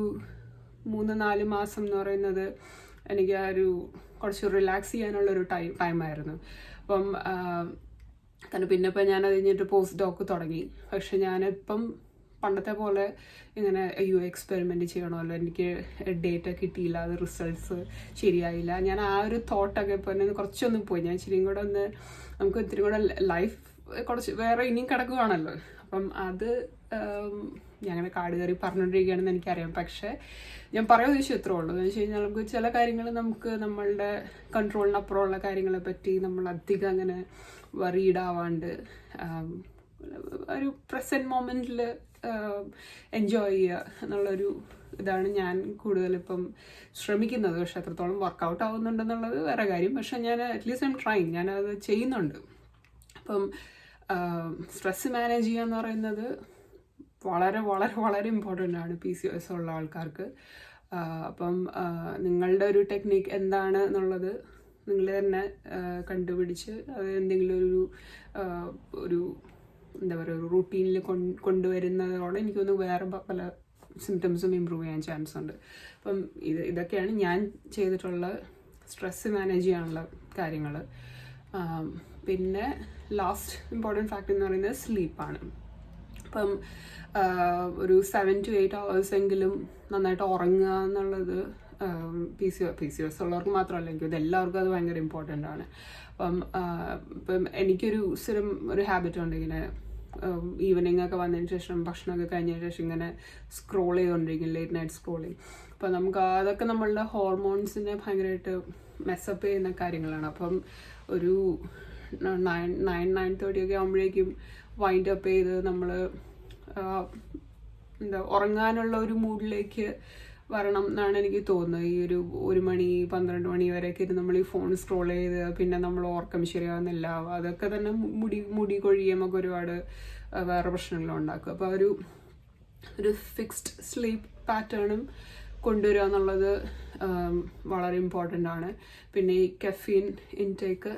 3-4 മാസം എന്ന് പറയുന്നത് എനിക്ക് ആ ഒരു കുറച്ച് റിലാക്സ് ചെയ്യാനുള്ളൊരു ടൈമായിരുന്നു. അപ്പം കാരണം പിന്നെ ഇപ്പം ഞാൻ അത് കഴിഞ്ഞിട്ട് പോസ്റ്റ് ഡോക്ക് തുടങ്ങി. പക്ഷെ ഞാനിപ്പം പണ്ടത്തെ പോലെ ഇങ്ങനെ എക്സ്പെരിമെൻ്റ് ചെയ്യണമല്ലോ, എനിക്ക് ഡേറ്റ കിട്ടിയില്ല, അത് റിസൾട്ട്സ് ശരിയായില്ല, ഞാൻ ആ ഒരു തോട്ടൊക്കെ ഇപ്പോൾ കുറച്ചൊന്നും പോയി. ഞാൻ ഇച്ചിരിയും കൂടെ നമുക്ക് ഇത്തിരി കൂടെ ലൈഫ് കുറച്ച് വേറെ ഇനിയും കിടക്കുകയാണല്ലോ. അപ്പം അത് ഞങ്ങനെ കാട് കയറി പറഞ്ഞുകൊണ്ടിരിക്കുകയാണെന്ന് എനിക്കറിയാം. പക്ഷേ ഞാൻ പറയാൻ ഉദ്ദേശിച്ചു ഇത്രേ ഉള്ളൂ എന്ന് വെച്ച് കഴിഞ്ഞാൽ നമുക്ക് ചില കാര്യങ്ങൾ നമ്മളുടെ കൺട്രോളിനപ്പുറമുള്ള കാര്യങ്ങളെ പറ്റി നമ്മൾ അധികം അങ്ങനെ വറീഡാവാണ്ട് ഒരു പ്രസൻറ്റ് മൊമെൻറ്റിൽ എൻജോയ് ചെയ്യുക എന്നുള്ളൊരു ഇതാണ് ഞാൻ കൂടുതലിപ്പം ശ്രമിക്കുന്നത്. പക്ഷെ എത്രത്തോളം വർക്കൗട്ട് ആവുന്നുണ്ടെന്നുള്ളത് വേറെ കാര്യം. പക്ഷെ ഞാൻ അറ്റ്ലീസ്റ്റ് ഐ എം ട്രൈങ്, ഞാനത് ചെയ്യുന്നുണ്ട്. അപ്പം സ്ട്രെസ് മാനേജ് ചെയ്യുക എന്ന് പറയുന്നത് വളരെ വളരെ വളരെ ഇമ്പോർട്ടൻ്റ് ആണ് PCOS ഉള്ള ആൾക്കാർക്ക്. അപ്പം നിങ്ങളുടെ ഒരു ടെക്നിക്ക് എന്താണ് എന്നുള്ളത് നിങ്ങൾ തന്നെ കണ്ടുപിടിച്ച് അത് എന്തെങ്കിലും ഒരു എന്താ പറയുക ഒരു റൂട്ടീനിൽ കൊണ്ടുവരുന്നതോടെ എനിക്കൊന്ന് വേറെ പല സിംറ്റംസും ഇമ്പ്രൂവ് ചെയ്യാൻ ചാൻസ് ഉണ്ട്. അപ്പം ഇതൊക്കെയാണ് ഞാൻ ചെയ്തിട്ടുള്ള സ്ട്രെസ് മാനേജ് ചെയ്യാനുള്ള കാര്യങ്ങൾ. പിന്നെ ലാസ്റ്റ് ഇമ്പോർട്ടൻറ്റ് ഫാക്ടർ എന്ന് പറയുന്നത് സ്ലീപ്പാണ്. അപ്പം ഒരു 7 to 8 hours എങ്കിലും നന്നായിട്ട് ഉറങ്ങുക എന്നുള്ളത് PCOS ഉള്ളവർക്ക് മാത്രമല്ല, എനിക്ക് എല്ലാവർക്കും അത് ഭയങ്കര ഇമ്പോർട്ടൻ്റ് ആണ്. ഇപ്പം എനിക്കൊരു സ്ഥിരം ഒരു ഹാബിറ്റ് ഉണ്ട്, ഇങ്ങനെ ഈവനിങ് ഒക്കെ വന്നതിന് ശേഷം ഭക്ഷണമൊക്കെ കഴിഞ്ഞതിന് ശേഷം ഇങ്ങനെ സ്ക്രോൾ ചെയ്തുകൊണ്ടിരിക്കും, ലേറ്റ് നൈറ്റ് സ്ക്രോളിങ്. അപ്പം നമുക്ക് അതൊക്കെ നമ്മളുടെ ഹോർമോൺസിനെ ഭയങ്കരമായിട്ട് മെസ്സപ്പ് ചെയ്യുന്ന കാര്യങ്ങളാണ്. അപ്പം ഒരു 9-9:30 ഒക്കെ ആകുമ്പോഴേക്കും വൈൻഡ് അപ്പ് ചെയ്ത് നമ്മൾ ഉറങ്ങാനുള്ള ഒരു മൂഡിലേക്ക് വരണം എന്നാണ് എനിക്ക് തോന്നുന്നത്. ഈ ഒരു 1 മണി 12 മണി വരെയൊക്കെ നമ്മൾ ഈ ഫോൺ സ്ക്രോൾ ചെയ്ത് പിന്നെ നമ്മൾ ഓർക്കം ശരിയാകുന്നില്ല, അതൊക്കെ തന്നെ മുടി കൊഴിയുമൊക്കെ ഒരുപാട് വേറെ പ്രശ്നങ്ങളും ഉണ്ടാക്കും. അപ്പോൾ ഒരു ഫിക്സ്ഡ് സ്ലീപ്പ് പാറ്റേണും കൊണ്ടുവരിക എന്നുള്ളത് വളരെ ഇമ്പോർട്ടൻ്റ് ആണ്. പിന്നെ ഈ കഫീൻ ഇൻടേക്ക്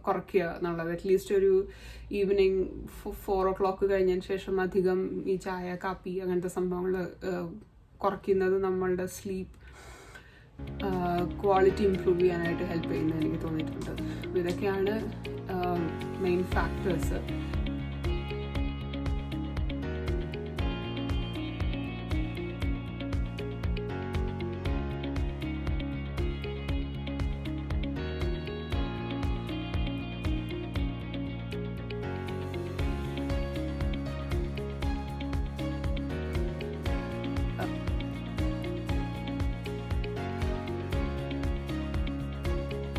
കുറയ്ക്കുക എന്നുള്ളത്, അറ്റ്ലീസ്റ്റ് ഒരു ഈവനിങ് 4 o'clock കഴിഞ്ഞതിന് ശേഷം അധികം ഈ ചായ കാപ്പി അങ്ങനത്തെ സംഭവങ്ങൾ കുറയ്ക്കുന്നത് നമ്മളുടെ സ്ലീപ്പ് ക്വാളിറ്റി ഇംപ്രൂവ് ചെയ്യാനായിട്ട് ഹെൽപ്പ് ചെയ്യുന്നത് എനിക്ക് തോന്നിയിട്ടുണ്ട്. ഇതൊക്കെയാണ് മെയിൻ ഫാക്ടേഴ്സ്.